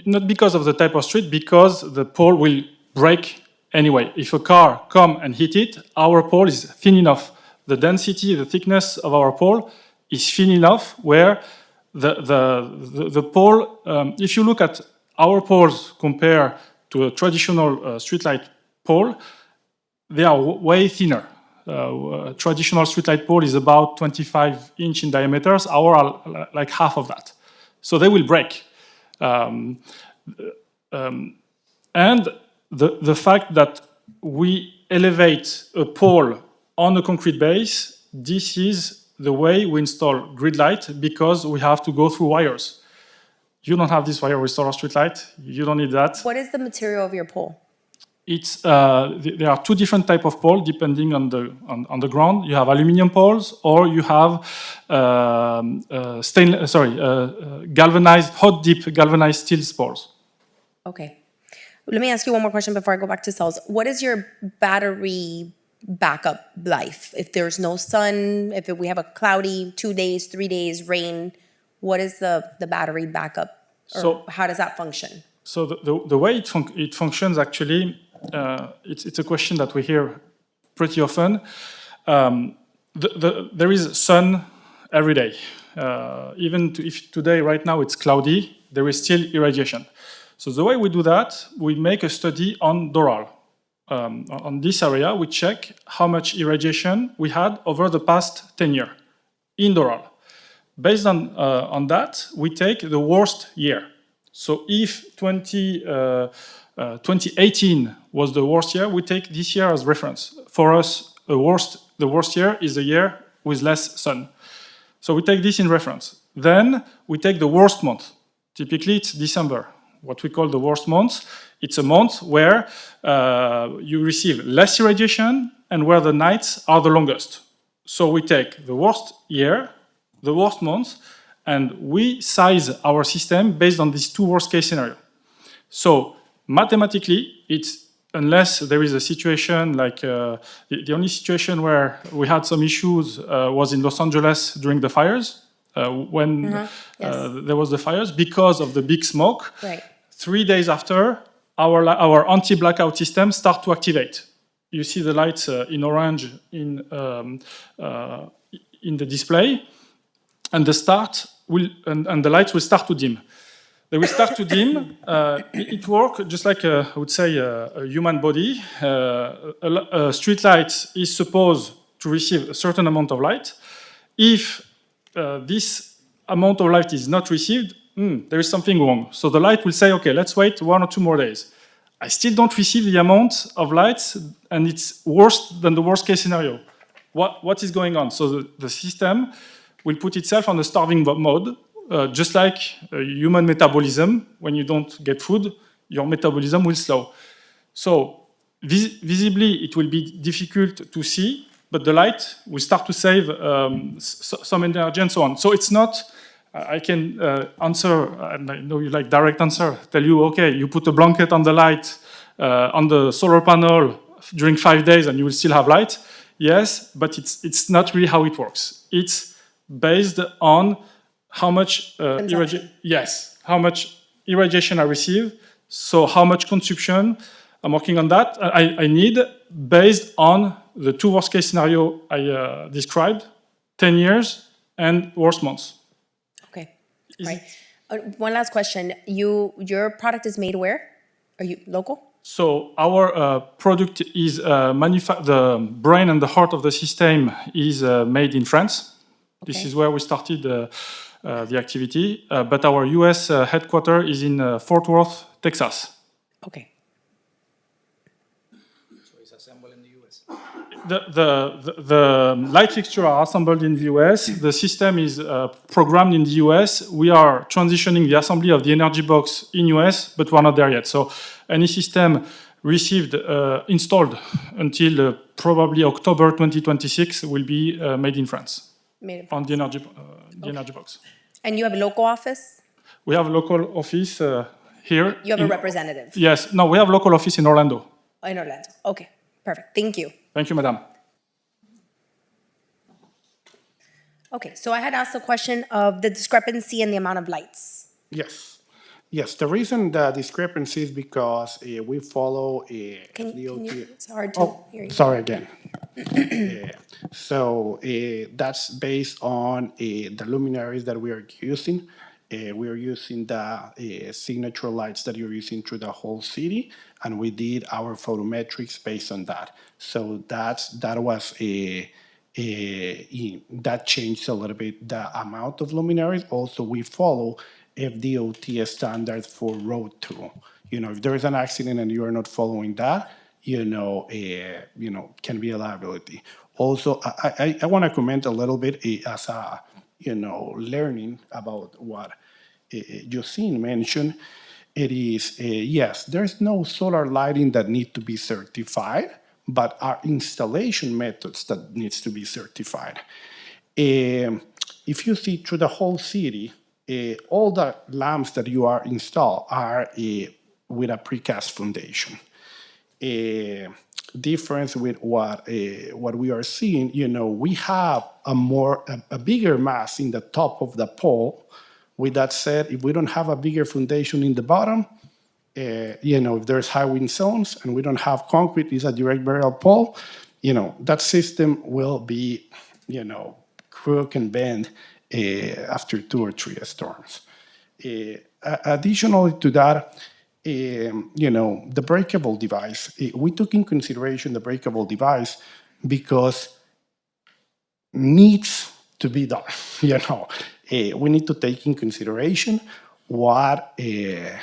Speaker 8: Not because of the type of street, because the pole will break anyway. If a car come and hit it, our pole is thin enough. The density, the thickness of our pole is thin enough where the pole, if you look at our poles compared to a traditional streetlight pole, they are way thinner. Traditional streetlight pole is about 25-inch in diameters. Our are like half of that. So they will break. And the fact that we elevate a pole on a concrete base, this is the way we install grid light because we have to go through wires. You don't have this wire with solar street light. You don't need that.
Speaker 2: What is the material of your pole?
Speaker 8: There are 2 different types of poles depending on the ground. You have aluminum poles, or you have galvanized, hot dip galvanized steel poles.
Speaker 2: Okay. Let me ask you one more question before I go back to cells. What is your battery backup life? If there's no sun, if we have a cloudy 2 days, 3 days, rain, what is the battery backup? Or how does that function?
Speaker 8: So the way it functions actually, it's a question that we hear pretty often. There is sun every day. Even if today, right now, it's cloudy, there is still irradiation. So the way we do that, we make a study on Doral. On this area, we check how much irradiation we had over the past 10 years in Doral. Based on that, we take the worst year. So if 2018 was the worst year, we take this year as reference. For us, the worst year is the year with less sun. So we take this in reference. Then we take the worst month. Typically, it's December, what we call the worst month. It's a month where you receive less irradiation and where the nights are the longest. So we take the worst year, the worst month, And we size our system based on these two worst case scenarios. So mathematically, it's unless there is a situation like the only situation where we had some issues was in Los Angeles during the fires, when there was the fires because of the big smoke.
Speaker 2: Right.
Speaker 8: 3 days after, our anti-blackout system start to activate. You see the lights in orange in the display, and the lights will start to dim. They will start to dim. It works just like, I would say, a human body. A street light is supposed to receive a certain amount of light. If this amount of light is not received, there is something wrong. So the light will say, okay, let's wait 1 or 2 more days. I still don't receive the amount of light, and it's worse than the worst case scenario. What is going on? So the system will put itself on a starving mode, just like human metabolism. When you don't get food, your metabolism will slow. So visibly, it will be difficult to see, but the light will start to save some energy and so on. So it's not, I can answer, and I know you like direct answer, tell you, okay, you put a blanket on the light, on the solar panel during 5 days and you will still have light. Yes, but it's not really how it works. It's based on how much how much irradiation I receive, so how much consumption. I'm working on that. I need based on the 2 worst case scenario I described, 10 years and worst months.
Speaker 2: Okay, right. One last question. Your product is made where? Are you local?
Speaker 8: So our product is the brain and the heart of the system is made in France. Okay. This is where we started the activity, but our US headquarters is in Fort Worth, Texas.
Speaker 2: Okay.
Speaker 4: So it's assembled in the US.
Speaker 8: The light fixtures are assembled in the US. The system is programmed in the US. We are transitioning the assembly of the energy box in US, but we're not there yet. So any system received, installed until probably October 2026 will be made in France. On the energy box.
Speaker 2: And you have a local office?
Speaker 8: We have a local office here.
Speaker 2: You have a representative?
Speaker 8: Yes. No, we have a local office in Orlando.
Speaker 2: In Orlando. Okay, perfect. Thank you.
Speaker 8: Thank you, madam.
Speaker 2: Okay, so I had asked the question of the discrepancy in the amount of lights.
Speaker 10: Yes. Yes, the reason the discrepancy is because we follow a DOT.
Speaker 2: It's hard to hear you.
Speaker 10: Sorry again. So that's based on the luminaries that we are using. We are using the signature lights that you're using through the whole city, and we did our photometrics based on that. So that changed a little bit the amount of luminaries. Also, we follow FDOT standards for road 2. If there is an accident and you are not following that, can be a liability. Also, I want to comment a little bit as a, learning about what Josine mentioned. It is, yes, there's no solar lighting that need to be certified, but our installation methods that needs to be certified. If you see through the whole city, all the lamps that you are installed are with a precast foundation. Difference with what we are seeing, we have a bigger mass in the top of the pole. With that said, if we don't have a bigger foundation in the bottom, if there's high wind zones and we don't have concrete, it's a direct burial pole, that system will be, crook and bend after 2 or 3 storms. Additionally to that, the breakable device, we took in consideration the breakable device because needs to be done. We need to take in consideration what if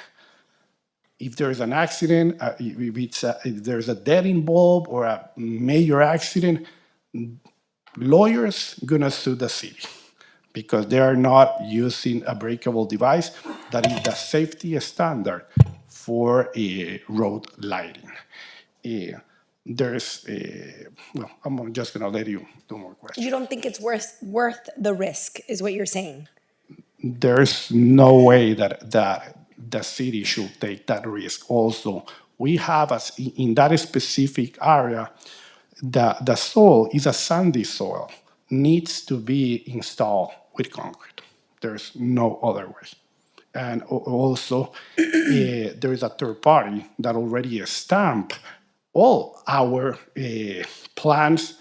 Speaker 10: there's an accident, if there's a death involved or a major accident, lawyers gonna sue the city because they are not using a breakable device that is the safety standard for road lighting. I'm just gonna let you do more questions.
Speaker 2: You don't think it's worth the risk, is what you're saying?
Speaker 10: there's no way that the city should take that risk. Also, we have as in that specific area, the soil is a sandy soil, needs to be installed with concrete. There's no other way. And also, there is a third party that already stamped all our plans.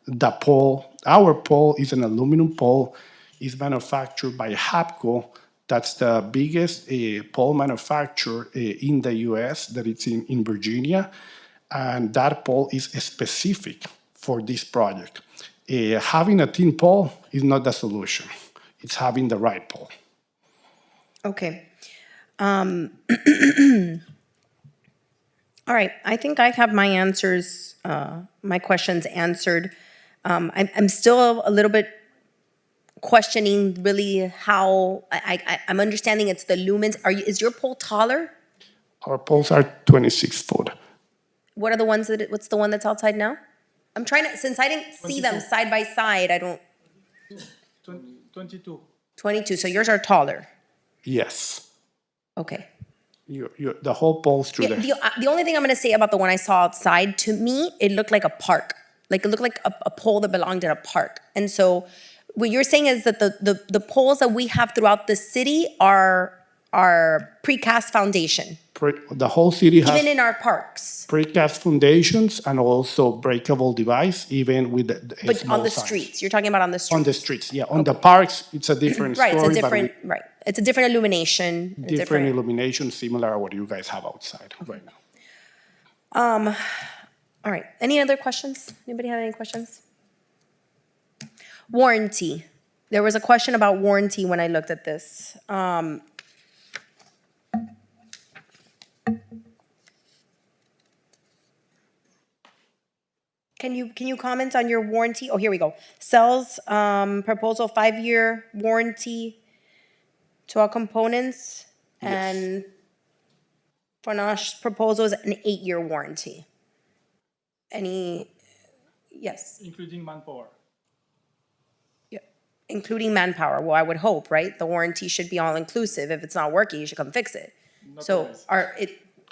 Speaker 10: The pole, our pole is an aluminum pole, is manufactured by Hapco. That's the biggest pole manufacturer in the US, that it's in Virginia. And that pole is specific for this project. Having a thin pole is not the solution. It's having the right pole.
Speaker 2: Okay. All right, I think I have my answers, my questions answered. I'm still a little bit questioning really how, I'm understanding it's the lumens. Is your pole taller?
Speaker 10: Our poles are 26 foot.
Speaker 2: What are the ones what's the one that's outside now? I'm trying to, since I didn't see them
Speaker 8: 22.
Speaker 2: side by side, I don't,
Speaker 8: 22.
Speaker 2: 22, so yours are taller.
Speaker 10: Yes.
Speaker 2: Okay.
Speaker 10: The whole pole's through
Speaker 2: Yeah,
Speaker 10: there.
Speaker 2: the only thing I'm gonna say about the one I saw outside, to me, it looked like a park. Like, it looked like a pole that belonged in a park. And so what you're saying is that the poles that we have throughout the city are precast foundation,
Speaker 10: The whole city
Speaker 2: even
Speaker 10: has
Speaker 2: in our parks,
Speaker 10: precast foundations and also breakable device, even with the
Speaker 2: but
Speaker 10: small
Speaker 2: on the
Speaker 10: signs.
Speaker 2: streets. You're talking about on the streets.
Speaker 10: On the streets, yeah. On the parks, it's a different
Speaker 2: Right,
Speaker 10: story.
Speaker 2: it's a different, right. It's a different illumination.
Speaker 10: but different illumination, similar to what you guys have outside right now.
Speaker 2: All right, any other questions? Anybody have any questions? Warranty. There was a question about warranty when I looked at this. Can you comment on your warranty? Oh, here we go. Cells, proposal 5-year warranty to all components. And Franach's proposal is an 8-year warranty. Yes,
Speaker 8: Including manpower.
Speaker 2: yeah, including manpower. Well, I would hope, right? The warranty should be all inclusive. If it's not working, you should come fix it. So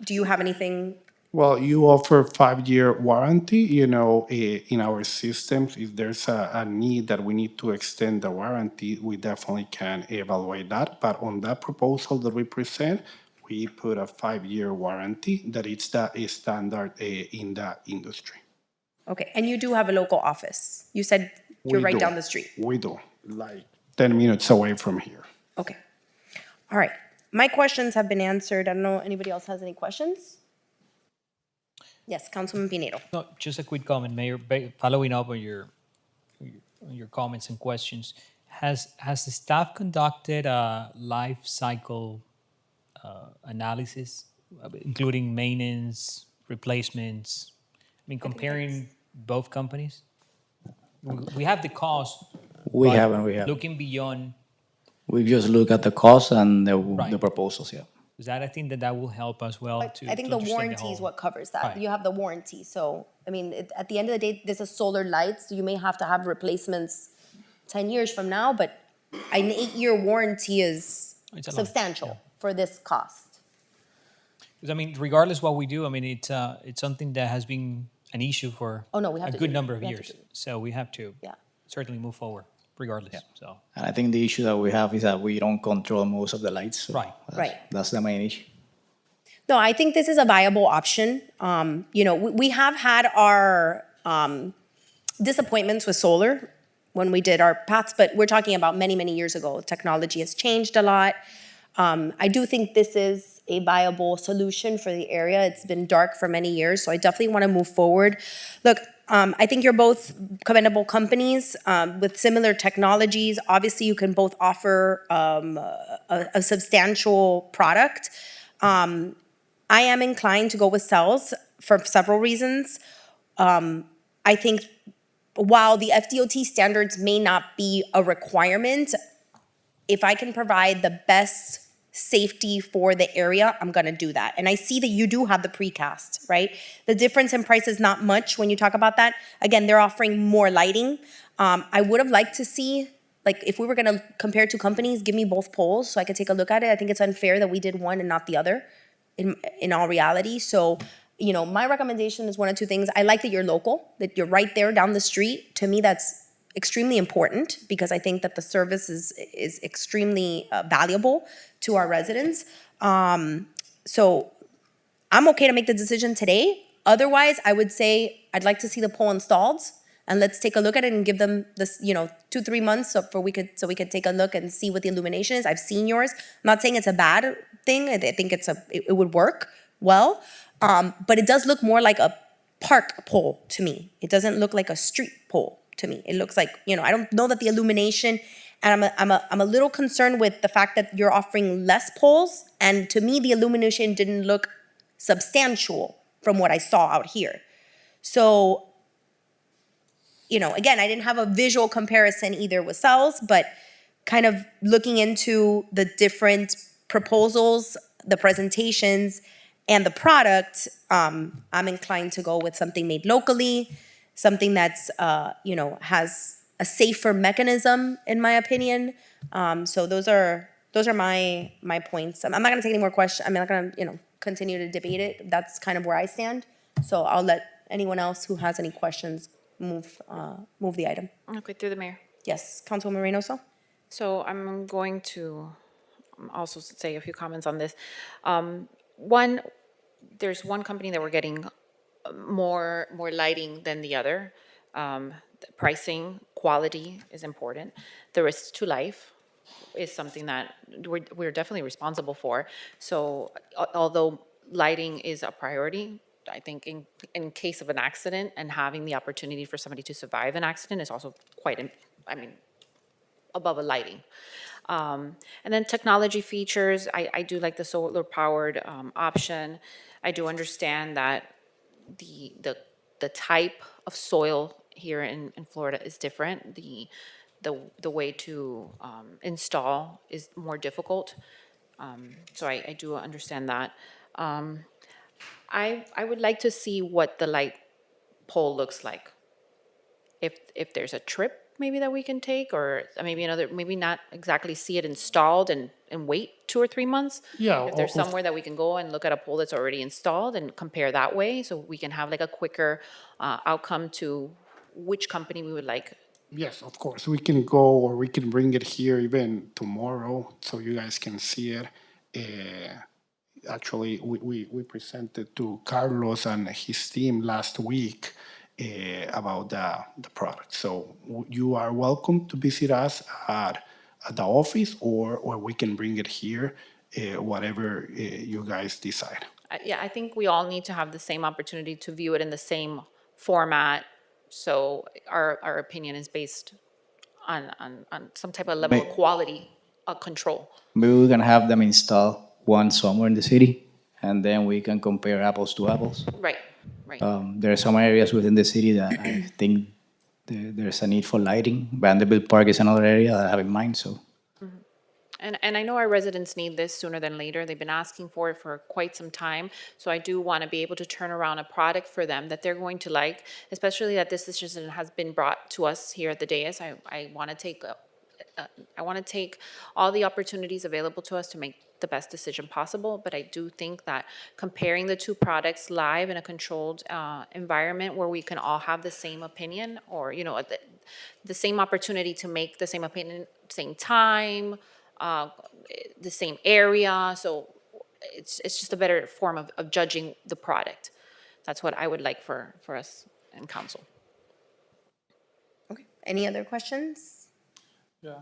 Speaker 2: do you have anything?
Speaker 10: Well, you offer 5-year warranty. In our systems, if there's a need that we need to extend the warranty, we definitely can evaluate that. But on that proposal that we present, we put a 5-year warranty that it's the standard in the industry.
Speaker 2: Okay, and you do have a local office. You said you're
Speaker 10: We
Speaker 2: right
Speaker 10: do.
Speaker 2: down the street.
Speaker 10: We do, like 10 minutes away from here.
Speaker 2: Okay. All right. My questions have been answered. I don't know, anybody else has any questions? Yes, Councilman Pinedo.
Speaker 3: No, just a quick comment, Mayor. Following up on your comments and questions, has the staff conducted a life cycle analysis, including maintenance, replacements? I mean, comparing both companies. We have the cost.
Speaker 4: We
Speaker 3: but
Speaker 4: haven't.
Speaker 3: Looking beyond,
Speaker 4: We just look at the cost and the
Speaker 3: Right.
Speaker 4: proposals, yeah.
Speaker 3: is that I think that will help as well to.
Speaker 2: I think
Speaker 3: to
Speaker 2: the
Speaker 3: understand
Speaker 2: warranty is
Speaker 3: whole-
Speaker 2: what covers that.
Speaker 3: Right.
Speaker 2: You have the warranty. So, I mean, at the end of the day, this is solar lights. So you may have to have replacements 10 years from now, but an 8-year warranty is
Speaker 3: It's a lot,
Speaker 2: substantial for this cost.
Speaker 3: Because I mean, regardless what we do, I mean, it's something that has been an issue for
Speaker 2: Oh, no, we have
Speaker 3: a
Speaker 2: to
Speaker 3: good
Speaker 2: do it.
Speaker 3: number of
Speaker 2: We have to
Speaker 3: years.
Speaker 2: do it.
Speaker 3: So we have to
Speaker 2: Yeah.
Speaker 3: certainly move forward, regardless. So
Speaker 4: And I think the issue that we have is that we don't control most of the lights. So
Speaker 3: Right.
Speaker 2: Right.
Speaker 4: That's the main issue.
Speaker 2: No, I think this is a viable option. We have had our disappointments with solar when we did our paths, but we're talking about many, many years ago. Technology has changed a lot. I do think this is a viable solution for the area. It's been dark for many years, so I definitely want to move forward. Look, I think you're both commendable companies with similar technologies. Obviously, you can both offer a substantial product. I am inclined to go with cells for several reasons. I think while the FDOT standards may not be a requirement, if I can provide the best safety for the area, I'm gonna do that. And I see that you do have the precast, right? The difference in price is not much when you talk about that. Again, they're offering more lighting. I would have liked to see like, if we were gonna compare two companies, give me both poles so I could take a look at it. I think it's unfair that we did one and not the other in all reality. So, you know, my recommendation is one of two things. I like that you're local, that you're right there down the street. To me, that's extremely important because I think that the service is extremely valuable to our residents. So I'm okay to make the decision today. Otherwise, I would say I'd like to see the pole installed and let's take a look at it and give them this, you know, 2-3 months so we could take a look and see what the illumination is. I've seen yours. I'm not saying it's a bad thing. I think it would work well, but it does look more like a park pole to me. It doesn't look like a street pole to me. It looks like, you know, I don't know that the illumination, and I'm a little concerned with the fact that you're offering less poles, and to me the illumination didn't look substantial from what I saw out here. So, you know, again, I didn't have a visual comparison either with cells, but kind of looking into the different proposals, the presentations, and the product, I'm inclined to go with something made locally, something that's, you know, has a safer mechanism, in my opinion. So those are my points. I'm not gonna take any more questions. I'm not gonna, you know, continue to debate it. That's kind of where I stand. So I'll let anyone else who has any questions move the item.
Speaker 6: Okay, through the mayor.
Speaker 2: Yes, Councilwoman Reynoso?
Speaker 6: So I'm going to also say a few comments on this. One, there's one company that we're getting more lighting than the other. The pricing, quality is important. The risk to life is something that we're definitely responsible for. So although lighting is a priority, I think in case of an accident and having the opportunity for somebody to survive an accident is also quite, I mean, above a lighting. And then technology features, I do like the solar powered option. I do understand that the type of soil here in Florida is different. The way to install is more difficult. So I do understand that. I would like to see what the light pole looks like. If there's a trip maybe that we can take, or maybe maybe not exactly see it installed and wait 2 or 3 months.
Speaker 10: Yeah,
Speaker 6: If there's
Speaker 10: of-
Speaker 6: somewhere that we can go and look at a pole that's already installed and compare that way, so we can have like a quicker outcome to which company we would like.
Speaker 10: Yes, of course. We can go or we can bring it here even tomorrow so you guys can see it. Actually, we presented to Carlos and his team last week about the product. So you are welcome to visit us at the office or we can bring it here, whatever you guys decide.
Speaker 6: Yeah, I think we all need to have the same opportunity to view it in the same format. So our opinion is based on some type of level of quality control.
Speaker 4: Maybe we can have them install one somewhere in the city, and then we can compare apples to apples.
Speaker 6: Right, right.
Speaker 4: There are some areas within the city that I think there's a need for lighting. Vanderbilt Park is another area that I have in mind, so.
Speaker 6: And I know our residents need this sooner than later. They've been asking for it for quite some time. So I do want to be able to turn around a product for them that they're going to like, especially that this decision has been brought to us here at the dais. I want to take all the opportunities available to us to make the best decision possible. But I do think that comparing the two products live in a controlled environment where we can all have the same opinion, or the same opportunity to make the same opinion, same time, the same area. So it's just a better form of judging the product. That's what I would like for us in council.
Speaker 2: Okay. Any other questions?
Speaker 8: Yeah.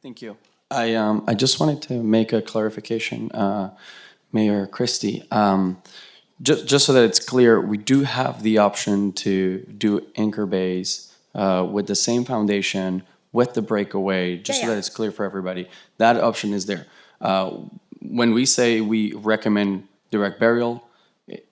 Speaker 9: Thank you. I just wanted to make a clarification, Mayor Christie. Just so that it's clear, we do have the option to do anchor bays with the same foundation, with the breakaway, just so that it's clear for everybody. That option is there. When we say we recommend direct burial,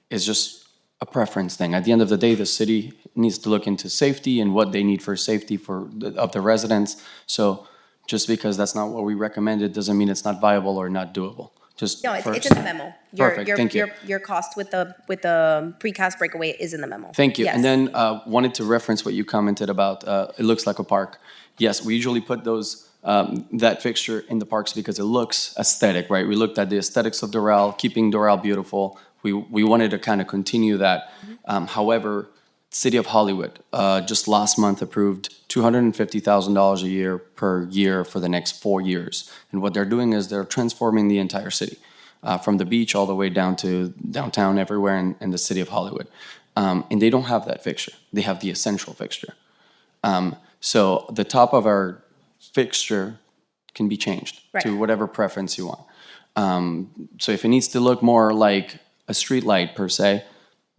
Speaker 9: it's just a preference thing. At the end of the day, the city needs to look into safety and what they need for safety of the residents. So just because that's not what we recommended doesn't mean it's not viable or not doable. Just
Speaker 2: No,
Speaker 9: first.
Speaker 2: it's in the memo.
Speaker 9: Perfect, thank you.
Speaker 2: Your cost with the precast breakaway is in the memo.
Speaker 9: Thank you.
Speaker 2: Yes.
Speaker 9: And then wanted to reference what you commented about, it looks like a park. Yes, we usually put those, that fixture in the parks because it looks aesthetic, right? We looked at the aesthetics of Doral, keeping Doral beautiful. We wanted to kind of continue that. However, City of Hollywood just last month approved $250,000 a year per year for the next 4 years. And what they're doing is they're transforming the entire city. From the beach all the way down to downtown, everywhere in the city of Hollywood. And they don't have that fixture. They have the essential fixture. So the top of our fixture can be changed to
Speaker 2: Right.
Speaker 9: whatever preference you want. So if it needs to look more like a street light per se,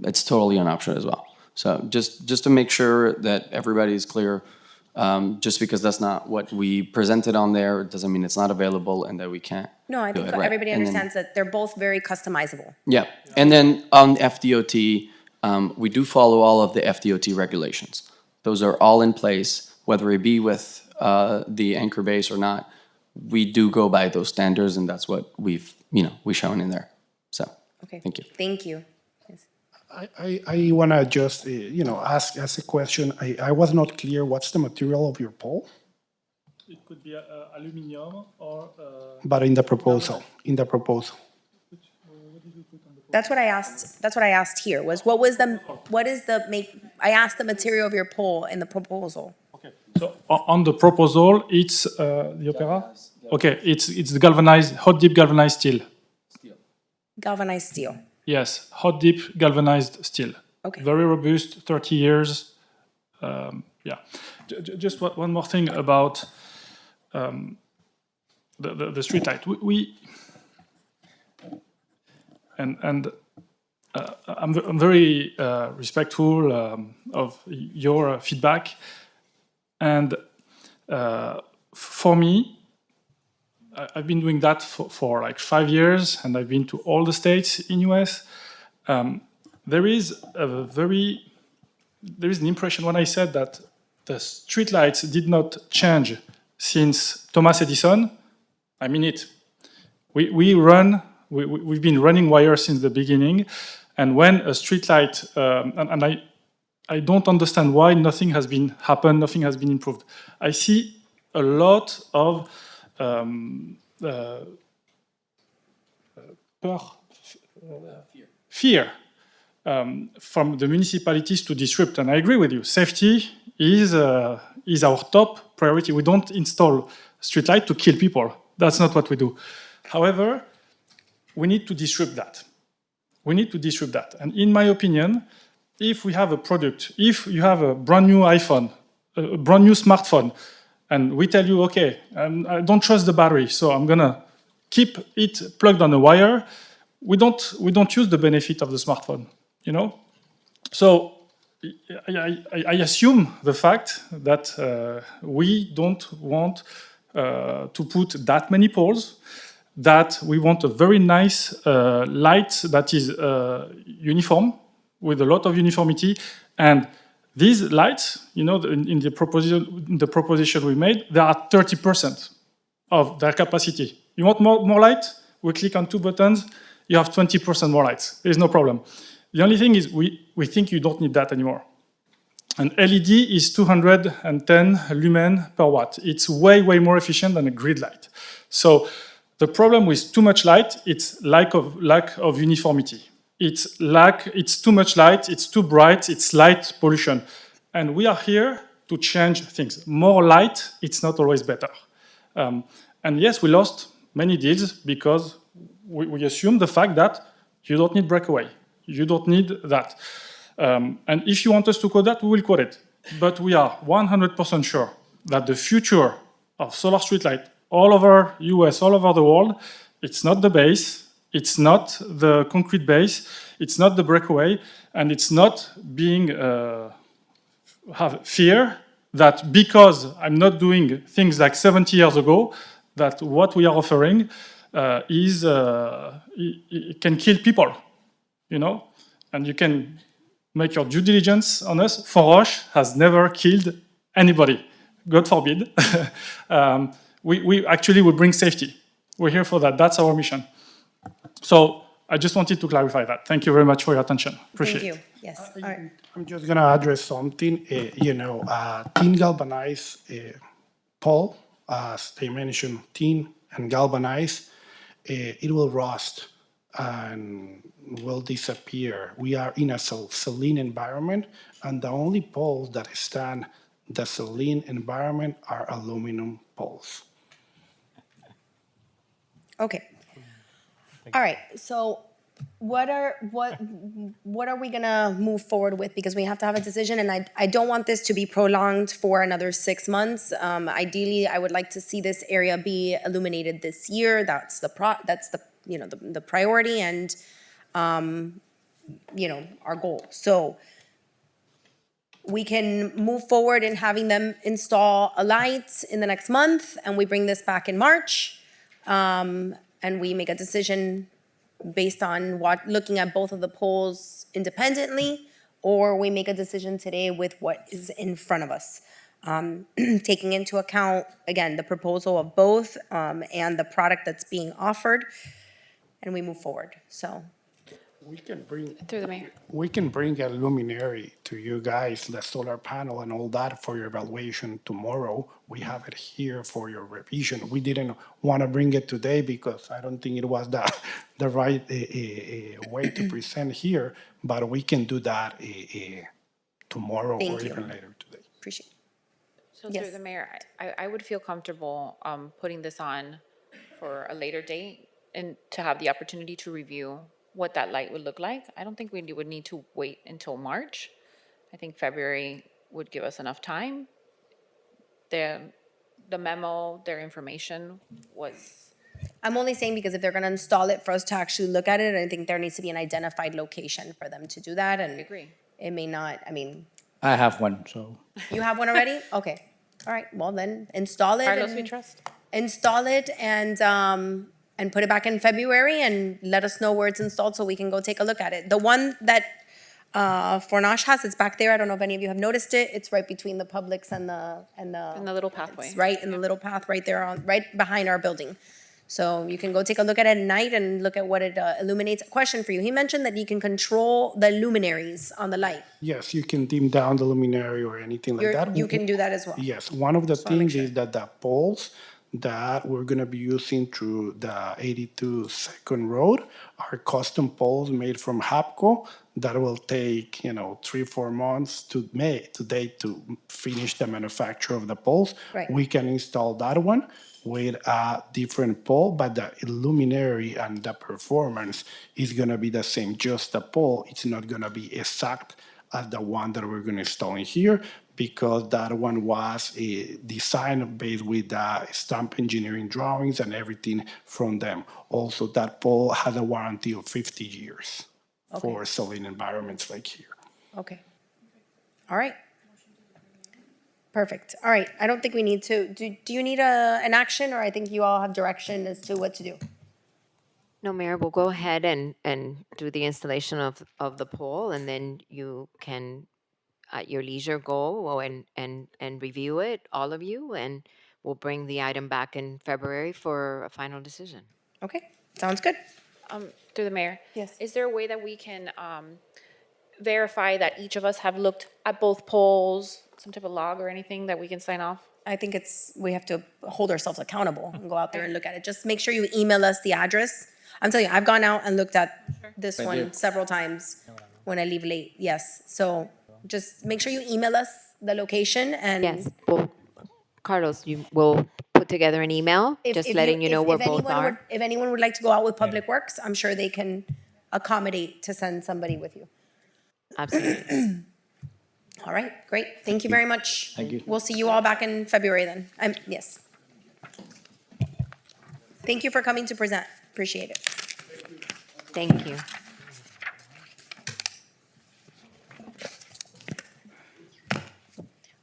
Speaker 9: it's totally an option as well. So just to make sure that everybody's clear, just because that's not what we presented on there, it doesn't mean it's not available and that we can't.
Speaker 2: No, I
Speaker 9: do
Speaker 2: think
Speaker 9: it, right.
Speaker 2: everybody
Speaker 9: And then-
Speaker 2: understands that they're both very customizable.
Speaker 9: Yeah, and then on FDOT, we do follow all of the FDOT regulations. Those are all in place, whether it be with the anchor base or not. We do go by those standards, and that's what we've shown in there. So,
Speaker 2: Okay.
Speaker 9: thank you.
Speaker 2: Thank you. Yes.
Speaker 10: I want to just, ask a question. I was not clear, what's the material of your pole?
Speaker 8: It could be aluminum or.
Speaker 10: But in the proposal.
Speaker 2: That's what I asked. That's what I asked here. I asked the material of your pole in the proposal.
Speaker 8: Okay. So on the proposal, it's the opera. Okay, it's the galvanized, hot dip galvanized steel.
Speaker 2: Galvanized steel.
Speaker 8: Yes, hot dip galvanized steel.
Speaker 2: Okay.
Speaker 8: Very robust, 30 years. Yeah. Just one more thing about the street light. I'm very respectful of your feedback. And for me, I've been doing that for like 5 years, and I've been to all the states in US. There is an impression when I said that the streetlights did not change since Thomas Edison. I mean it. We've been running wires since the beginning, and when a streetlight, and I don't understand why nothing has been happened, nothing has been improved. I see a lot of fear from the municipalities to disrupt, and I agree with you. Safety is our top priority. We don't install streetlight to kill people. That's not what we do. However, we need to disrupt that. And in my opinion, if we have a product, if you have a brand new iPhone, a brand new smartphone, and we tell you, okay, I don't trust the battery, so I'm gonna keep it plugged on a wire, we don't use the benefit of the smartphone, So I assume the fact that we don't want to put that many poles, that we want a very nice light that is uniform, with a lot of uniformity. And these lights, in the proposition we made, they are 30% of their capacity. You want more light? We click on 2 buttons, you have 20% more lights. There's no problem. The only thing is we think you don't need that anymore. An LED is 210 lumen per watt. It's way, way more efficient than a grid light. So the problem with too much light, it's lack of uniformity. It's too much light, it's too bright, it's light pollution. And we are here to change things. More light, it's not always better. And yes, we lost many deals because we assume the fact that you don't need breakaway. You don't need that. And if you want us to code that, we will code it. But we are 100% sure that the future of solar streetlight all over US, all over the world, it's not the base, it's not the concrete base, it's not the breakaway, and it's not being have fear that because I'm not doing things like 70 years ago, that what we are offering it can kill people, And you can make your due diligence on us. Foroche has never killed anybody, God forbid. We actually will bring safety. We're here for that. That's our mission. So I just wanted to clarify that. Thank you very much for your attention. Appreciate
Speaker 2: Thank
Speaker 8: it.
Speaker 2: you. Yes, all right.
Speaker 10: I'm just gonna address something. Tin galvanized pole, as they mentioned, tin and galvanized, it will rust and will disappear. We are in a saline environment, and the only poles that stand the saline environment are aluminum poles.
Speaker 2: Okay. All right, so what are we gonna move forward with? Because we have to have a decision, and I don't want this to be prolonged for another 6 months. Ideally, I would like to see this area be illuminated this year. That's the the priority and our goal. So we can move forward in having them install a light in the next month, and we bring this back in March, and we make a decision based on looking at both of the polls independently, or we make a decision today with what is in front of us. Taking into account, again, the proposal of both and the product that's being offered, and we move forward. So
Speaker 10: We can bring
Speaker 6: Through the mayor.
Speaker 10: we can bring a luminary to you guys, the solar panel and all that for your evaluation tomorrow. We have it here for your revision. We didn't want to bring it today because I don't think it was the right way to present here, but we can do that tomorrow or
Speaker 2: Thank you.
Speaker 10: even later today.
Speaker 2: appreciate it.
Speaker 6: So through
Speaker 2: Yes.
Speaker 6: the mayor, I would feel comfortable putting this on for a later date and to have the opportunity to review what that light would look like. I don't think we would need to wait until March. I think February would give us enough time. The memo, their information was,
Speaker 2: I'm only saying because if they're gonna install it for us to actually look at it, I think there needs to be an identified location for them to do that, and
Speaker 6: I agree.
Speaker 2: it may not, I mean,
Speaker 4: I have one, so.
Speaker 2: you have one already? Okay, all right, well then, install it.
Speaker 6: Carlos, we
Speaker 2: and-
Speaker 6: trust.
Speaker 2: Install it and put it back in February and let us know where it's installed so we can go take a look at it. The one that Fornash has, it's back there, I don't know if any of you have noticed it, it's right between the Publix and the.
Speaker 6: In the little pathway.
Speaker 2: It's right in the little path right there right behind our building. So you can go take a look at it at night and look at what it illuminates. Question for you, he mentioned that you can control the luminaries on the light.
Speaker 10: Yes, you can dim down the luminary or anything like that.
Speaker 2: You can do that as well.
Speaker 10: Yes, one of the
Speaker 2: wanna make
Speaker 10: things is that the poles that we're gonna be using through the 82 Second Road are custom poles made from Hapco that will take, 3-4 months to finish the manufacture of the poles.
Speaker 2: Right.
Speaker 10: We can install that one with a different pole, but the luminary and the performance is gonna be the same. Just the pole, it's not gonna be exact as the one that we're gonna install in here, because that one was designed based with the stamp engineering drawings and everything from them. Also, that pole has a warranty of 50 years for selling environments like here.
Speaker 2: Okay. All right. Perfect. All right. I don't think we need to, do you need an action, or I think you all have direction as to what to do?
Speaker 7: No, Mayor, we'll go ahead and do the installation of the pole, and then you can, at your leisure, go and review it, all of you, and we'll bring the item back in February for a final decision.
Speaker 2: Okay, sounds good.
Speaker 6: Through the mayor.
Speaker 2: Yes.
Speaker 6: Is there a way that we can verify that each of us have looked at both polls, some type of log or anything that we can sign off?
Speaker 2: I think we have to hold ourselves accountable and go out there and look at it. Just make sure you email us the address. I'm telling you, I've gone out and looked at this one several times when I leave late, yes. So just make sure you email us the location and.
Speaker 7: Yes, well, Carlos, you will put together an email, just letting you know where both are.
Speaker 2: If anyone would like to go out with Public Works, I'm sure they can accommodate to send somebody with you.
Speaker 7: Absolutely.
Speaker 2: All right, great. Thank you very much.
Speaker 4: Thank you.
Speaker 2: We'll see you all back in February then. Yes. Thank you for coming to present. Appreciate it.
Speaker 7: Thank you.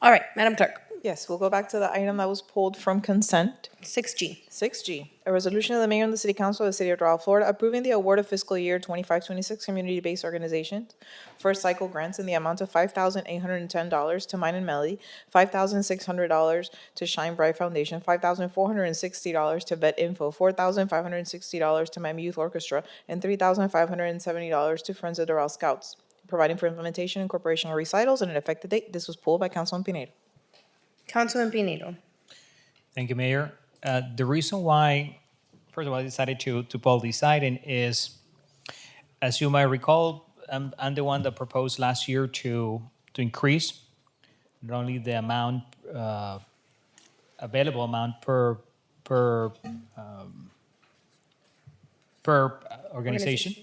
Speaker 2: All right, Madam Clerk,
Speaker 1: Yes, we'll go back to the item that was pulled from consent.
Speaker 2: 6G.
Speaker 1: 6G, a resolution of the mayor and the city council of the city of Doral, Florida, approving the award of fiscal year 25-26 community-based organizations first cycle grants in the amount of $5,810 to Mine and Melly, $5,600 to Shine Bright Foundation, $5,460 to Vet Info, $4,560 to Miami Youth Orchestra, and $3,570 to Friends of Doral Scouts, providing for implementation, incorporation, or recitals, and an effective date. This was pulled by Councilman Pineda.
Speaker 2: Councilman Pinedo.
Speaker 3: Thank you, Mayor. The reason why, first of all, I decided to pull this item is, as you might recall, I'm the one that proposed last year to increase not only the amount, available amount per organization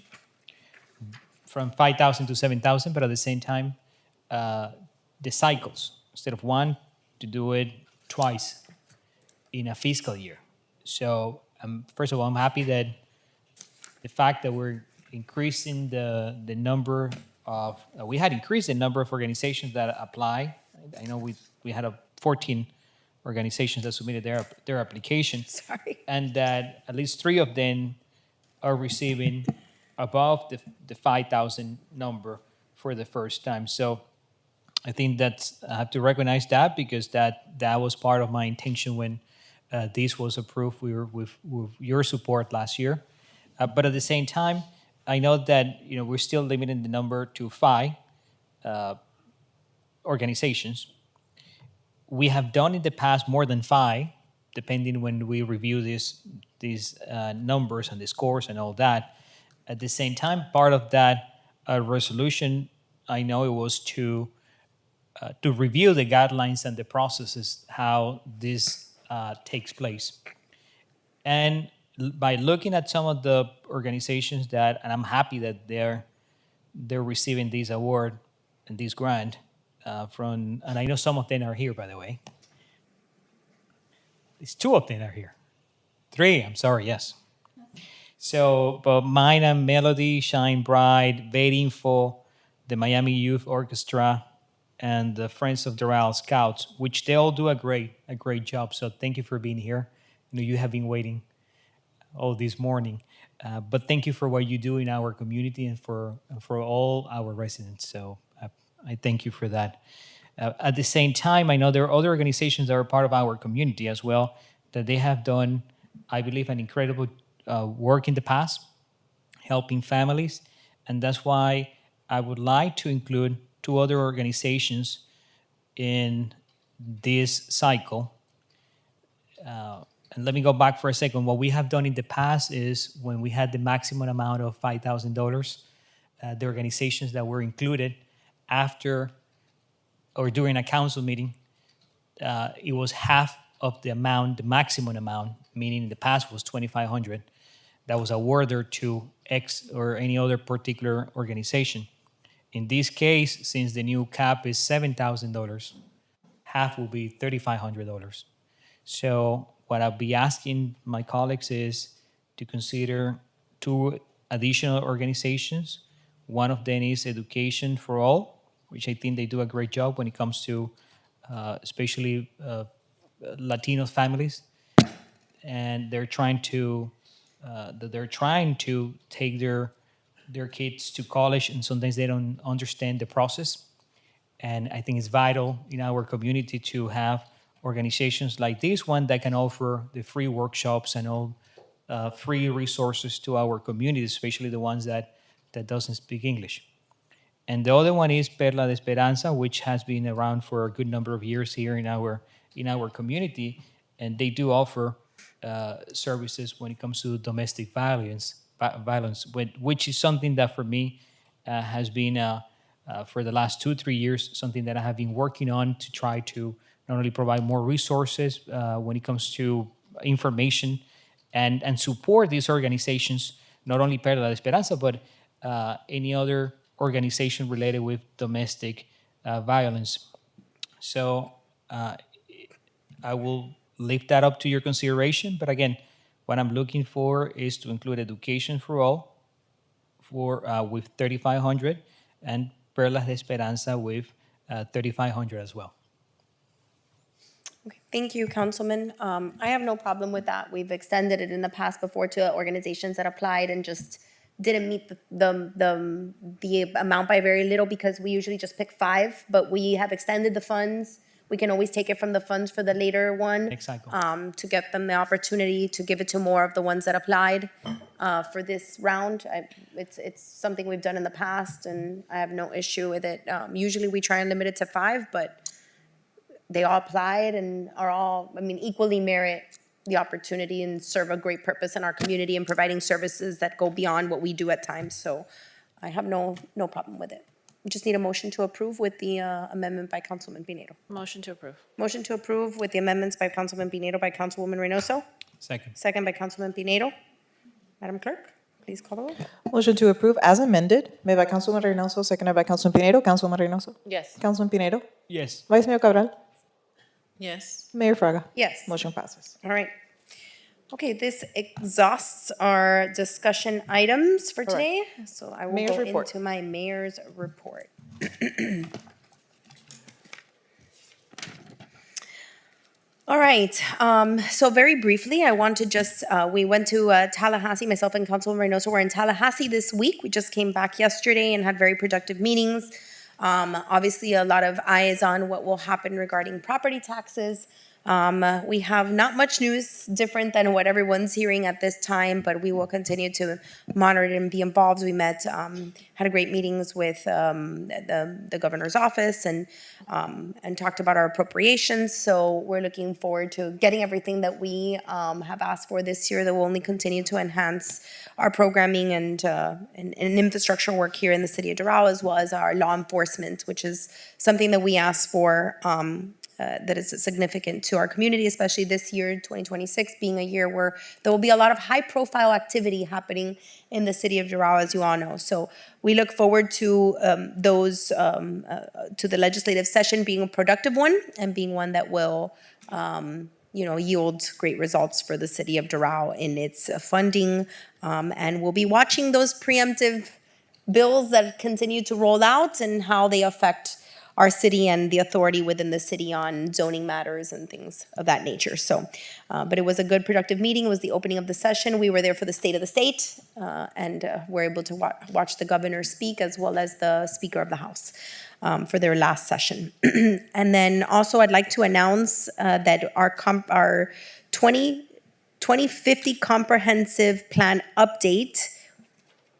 Speaker 3: from 5,000 to 7,000, but at the same time, the cycles, instead of one, to do it twice in a fiscal year. So first of all, I'm happy that the fact that we're increasing the number of, we had increased the number of organizations that apply. I know we had 14 organizations that submitted their application.
Speaker 2: Sorry.
Speaker 3: And that at least 3 of them are receiving above the 5,000 number for the first time. So I think I have to recognize that, because that was part of my intention when this was approved. We were with your support last year. But at the same time, I know that we're still limiting the number to 5 organizations. We have done in the past more than 5, depending when we review these numbers and the scores and all that. At the same time, part of that resolution, I know it was to review the guidelines and the processes, how this takes place. And by looking at some of the organizations and I'm happy that they're receiving this award and this grant and I know some of them are here, by the way. It's 2 of them are here. 3, I'm sorry, yes. So, but Mine and Melody, Shine Bright, Vet Info, the Miami Youth Orchestra, and the Friends of Doral Scouts, which they all do a great job. So thank you for being here. You have been waiting all this morning, but thank you for what you do in our community and for all our residents. So I thank you for that. At the same time, I know there are other organizations that are part of our community as well, that they have done, I believe, an incredible work in the past, helping families. And that's why I would like to include 2 other organizations in this cycle. And let me go back for a second. What we have done in the past is, when we had the maximum amount of $5,000, the organizations that were included after or during a council meeting, it was half of the amount, the maximum amount, meaning in the past was $2,500, that was awarded to X or any other particular organization. In this case, since the new cap is $7,000, half will be $3,500. So what I'll be asking my colleagues is to consider 2 additional organizations. One of them is Education for All, which I think they do a great job when it comes to especially Latino families, and they're trying to take their kids to college, and sometimes they don't understand the process. And I think it's vital in our community to have organizations like this one that can offer the free workshops and all free resources to our community, especially the ones that doesn't speak English. And the other one is Perla de Esperanza, which has been around for a good number of years here in our community, and they do offer services when it comes to domestic violence, which is something that for me has been for the last 2-3 years something that I have been working on, to try to not only provide more resources when it comes to information and support these organizations, not only Perla de Esperanza, but any other organization related with domestic violence. So I will leave that up to your consideration. But again, what I'm looking for is to include Education for All with 3,500, and Perlas de Esperanza with 3,500 as well.
Speaker 2: Okay, thank you, Councilman. I have no problem with that. We've extended it in the past before to organizations that applied and just didn't meet the amount by very little, because we usually just pick 5, but we have extended the funds. We can always take it from the funds for the later one.
Speaker 3: Exactly.
Speaker 2: To get them the opportunity to give it to more of the ones that applied for this round. It's something we've done in the past, and I have no issue with it. Usually we try and limit it to 5, but they all applied and are all, equally merit the opportunity and serve a great purpose in our community and providing services that go beyond what we do at times. So I have no problem with it. We just need a motion to approve with the amendment by Councilman Pinedo.
Speaker 6: Motion to approve.
Speaker 2: Motion to approve with the amendments by Councilman Pinedo, by Councilwoman Reynoso.
Speaker 3: Second.
Speaker 2: Second by Councilman Pinedo. Madam Clerk, please call the roll.
Speaker 1: Motion to approve as amended, made by Councilwoman Reynoso, seconded by Councilman Pinedo. Councilwoman Reynoso.
Speaker 6: Yes.
Speaker 1: Councilman Pinedo.
Speaker 3: Yes.
Speaker 1: Vice Mayor Cabral.
Speaker 6: Yes.
Speaker 1: Mayor Fraga.
Speaker 2: Yes.
Speaker 1: Motion passes.
Speaker 2: All right. Okay, this exhausts our discussion items for today. So I will
Speaker 1: Mayor's
Speaker 2: go
Speaker 1: report.
Speaker 2: into my mayor's report. All right, so very briefly, I want to just, we went to Tallahassee, myself and Councilwoman Reynoso were in Tallahassee this week. We just came back yesterday and had very productive meetings. Obviously, a lot of eyes on what will happen regarding property taxes. We have not much news different than what everyone's hearing at this time, but we will continue to monitor it and be involved. We met, had a great meetings with the governor's office and talked about our appropriations. So we're looking forward to getting everything that we have asked for this year that will only continue to enhance our programming and infrastructure work here in the city of Doral, as well as our law enforcement, which is something that we asked for that is significant to our community, especially this year, 2026, being a year where there will be a lot of high-profile activity happening in the city of Doral, as you all know. So we look forward to to the legislative session being a productive one and being one that will, yield great results for the city of Doral in its funding. And we'll be watching those preemptive bills that continue to roll out and how they affect our city and the authority within the city on zoning matters and things of that nature. So, but it was a good, productive meeting. It was the opening of the session. We were there for the State of the State and were able to watch the governor speak, as well as the Speaker of the House for their last session. And then also I'd like to announce that our 2050 Comprehensive Plan Update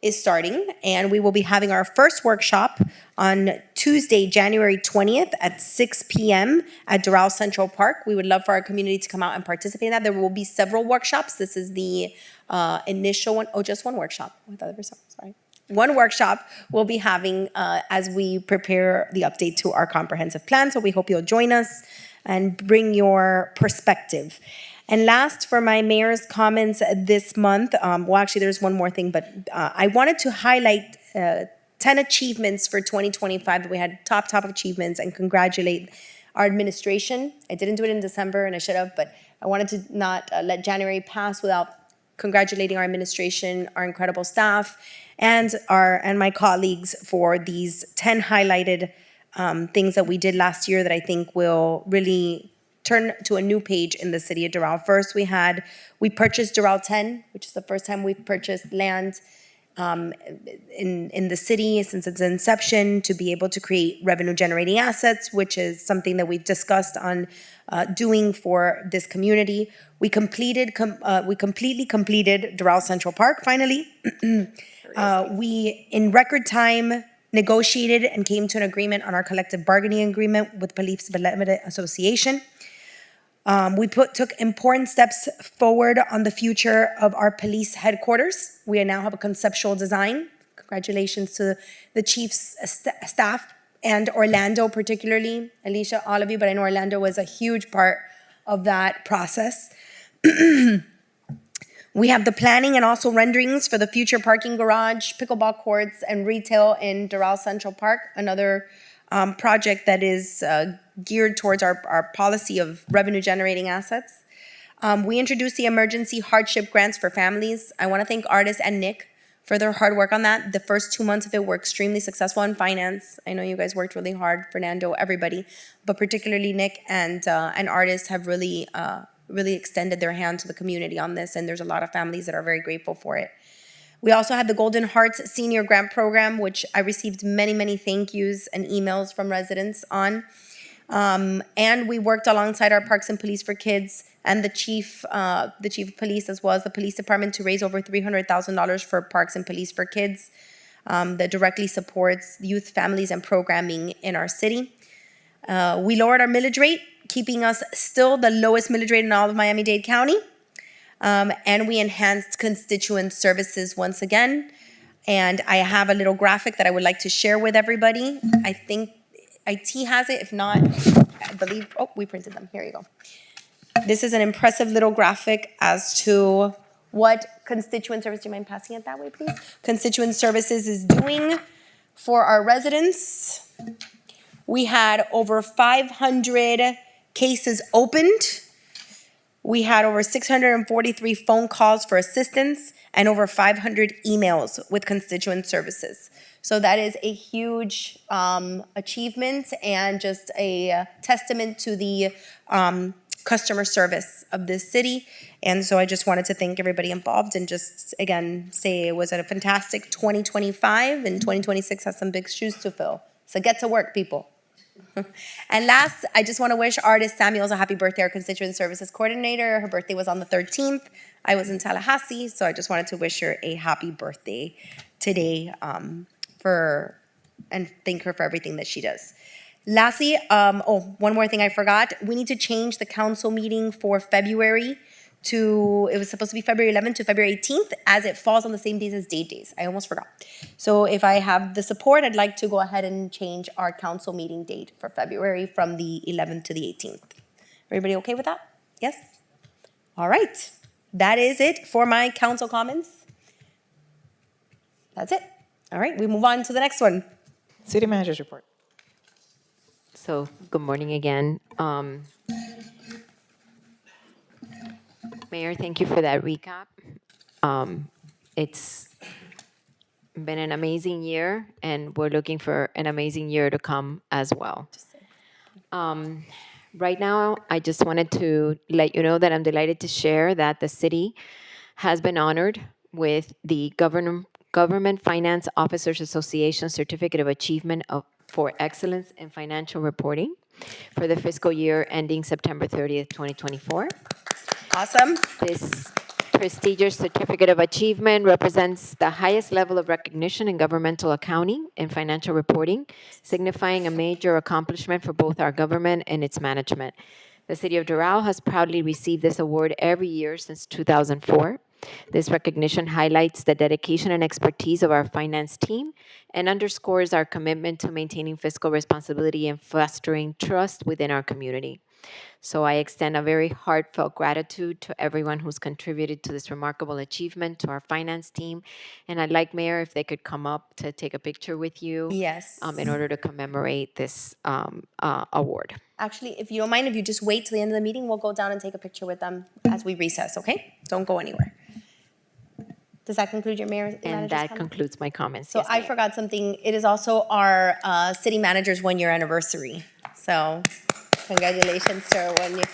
Speaker 2: is starting, and we will be having our first workshop on Tuesday, January 20th at 6 p.m. at Doral Central Park. We would love for our community to come out and participate in that. There will be several workshops. This is the initial one. Oh, just one workshop. I thought there was something, sorry. One workshop we'll be having as we prepare the update to our comprehensive plan. So we hope you'll join us and bring your perspective. And last, for my mayor's comments this month, well, actually, there's one more thing, but I wanted to highlight 10 achievements for 2025 that we had top achievements and congratulate our administration. I didn't do it in December, and I should have, but I wanted to not let January pass without congratulating our administration, our incredible staff, and my colleagues for these 10 highlighted things that we did last year that I think will really turn to a new page in the city of Doral. First, we purchased Doral 10, which is the first time we've purchased land in the city since its inception to be able to create revenue generating assets, which is something that we've discussed on doing for this community. We completely completed Doral Central Park finally. We, in record time, negotiated and came to an agreement on our collective bargaining agreement with Police Limited Association. We took important steps forward on the future of our police headquarters. We now have a conceptual design. Congratulations to the chief's staff and Orlando particularly. Alicia, all of you, but I know Orlando was a huge part of that process. We have the planning and also renderings for the future parking garage, pickleball courts, and retail in Doral Central Park, another project that is geared towards our policy of revenue generating assets. We introduced the emergency hardship grants for families. I want to thank Artis and Nick for their hard work on that. The first 2 months of it were extremely successful in finance. I know you guys worked really hard, Fernando, everybody, but particularly Nick and artists have really extended their hand to the community on this, and there's a lot of families that are very grateful for it. We also had the Golden Hearts Senior Grant Program, which I received many, many thank yous and emails from residents on. And we worked alongside our Parks and Police for Kids and the chief of police, as well as the police department, to raise over $300,000 for Parks and Police for Kids that directly supports youth, families, and programming in our city. We lowered our millage rate, keeping us still the lowest millage rate in all of Miami-Dade County. And we enhanced constituent services once again. And I have a little graphic that I would like to share with everybody. I think IT has it. If not, I believe, oh, we printed them. Here you go. This is an impressive little graphic as to what constituent service, do you mind passing it that way, please? Constituent services is doing for our residents. We had over 500 cases opened. We had over 643 phone calls for assistance and over 500 emails with constituent services. So that is a huge achievement and just a testament to the customer service of this city. And so I just wanted to thank everybody involved and just, again, say it was a fantastic 2025, and 2026 has some big shoes to fill. So get to work, people. And last, I just want to wish artist Samuels a happy birthday, our constituent services coordinator. Her birthday was on the 13th. I was in Tallahassee, so I just wanted to wish her a happy birthday today and thank her for everything that she does. Lastly, one more thing I forgot. We need to change the council meeting for February it was supposed to be February 11th to February 18th, as it falls on the same days as date days. I almost forgot. So if I have the support, I'd like to go ahead and change our council meeting date for February from the 11th to the 18th. Everybody okay with that? Yes? All right. That is it for my council comments. That's it. All right, we move on to the next one.
Speaker 1: City Manager's report.
Speaker 7: So, good morning again. Mayor, thank you for that recap. It's been an amazing year, and we're looking for an amazing year to come as well. Right now, I just wanted to let you know that I'm delighted to share that the city has been honored with the Government Finance Officers Association Certificate of Achievement for Excellence in Financial Reporting for the fiscal year ending September 30th, 2024.
Speaker 2: Awesome.
Speaker 7: This prestigious certificate of achievement represents the highest level of recognition in governmental accounting and financial reporting, signifying a major accomplishment for both our government and its management. The City of Doral has proudly received this award every year since 2004. This recognition highlights the dedication and expertise of our finance team and underscores our commitment to maintaining fiscal responsibility and fostering trust within our community. So I extend a very heartfelt gratitude to everyone who's contributed to this remarkable achievement, to our finance team. And I'd like, Mayor, if they could come up to take a picture with you.
Speaker 2: Yes.
Speaker 7: In order to commemorate this award.
Speaker 2: Actually, if you don't mind, if you just wait till the end of the meeting, we'll go down and take a picture with them as we recess, okay? Don't go anywhere. Does that conclude your mayor's
Speaker 7: And that concludes my comments.
Speaker 2: So
Speaker 7: Yes,
Speaker 2: I
Speaker 7: Mayor.
Speaker 2: forgot something. It is also our city manager's 1-year anniversary. So congratulations to our 1 year.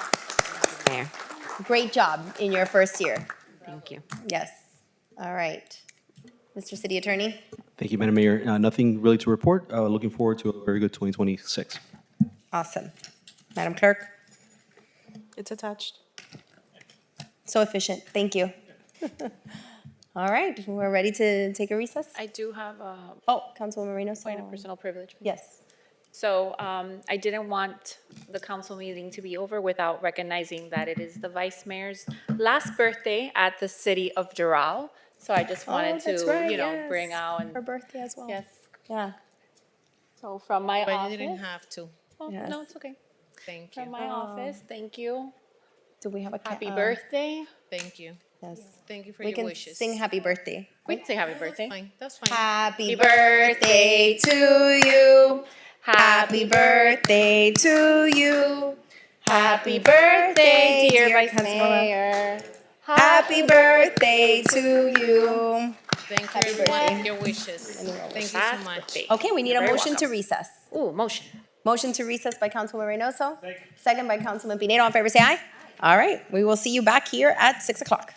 Speaker 7: Mayor,
Speaker 2: Great job in your first year.
Speaker 7: thank you.
Speaker 2: Yes. All right. Mr. City Attorney?
Speaker 5: Thank you, Madam Mayor. Nothing really to report. Looking forward to a very good 2026.
Speaker 2: Awesome. Madam Clerk?
Speaker 1: It's attached.
Speaker 2: So efficient. Thank you. All right, we're ready to take a recess?
Speaker 6: I do have a
Speaker 2: Oh, Councilwoman Moreno.
Speaker 6: point of personal privilege.
Speaker 2: Yes.
Speaker 6: So I didn't want the council meeting to be over without recognizing that it is the vice mayor's last birthday at the city of Doral. So I just wanted
Speaker 2: that's
Speaker 6: to,
Speaker 2: right,
Speaker 6: bring
Speaker 2: yes.
Speaker 6: out
Speaker 2: Her birthday as well.
Speaker 6: yes.
Speaker 2: Yeah.
Speaker 6: So from my
Speaker 11: But
Speaker 6: office.
Speaker 11: you didn't have to.
Speaker 6: Oh,
Speaker 2: Yes.
Speaker 6: no, it's okay.
Speaker 11: Thank you.
Speaker 6: From my office, thank you.
Speaker 2: Do we have a
Speaker 6: Happy birthday.
Speaker 11: Thank you.
Speaker 2: Yes.
Speaker 11: Thank you for
Speaker 2: We
Speaker 11: your
Speaker 2: can
Speaker 11: wishes.
Speaker 2: sing happy birthday.
Speaker 6: We can say happy birthday.
Speaker 11: Fine. That's fine.
Speaker 2: Happy birthday to you. Happy birthday to you. Happy birthday,
Speaker 6: dear Vice
Speaker 2: Councilwoman.
Speaker 6: Mayor.
Speaker 2: Happy birthday to you.
Speaker 11: Thank you, everyone, your wishes. Thank you so much.
Speaker 2: Okay, we need a motion to recess.
Speaker 11: Ooh, motion.
Speaker 2: Motion to recess by Councilman Reynoso. Second by Councilman Pinedo. All in favor, say aye. All right, we will see you back here at 6 o'clock.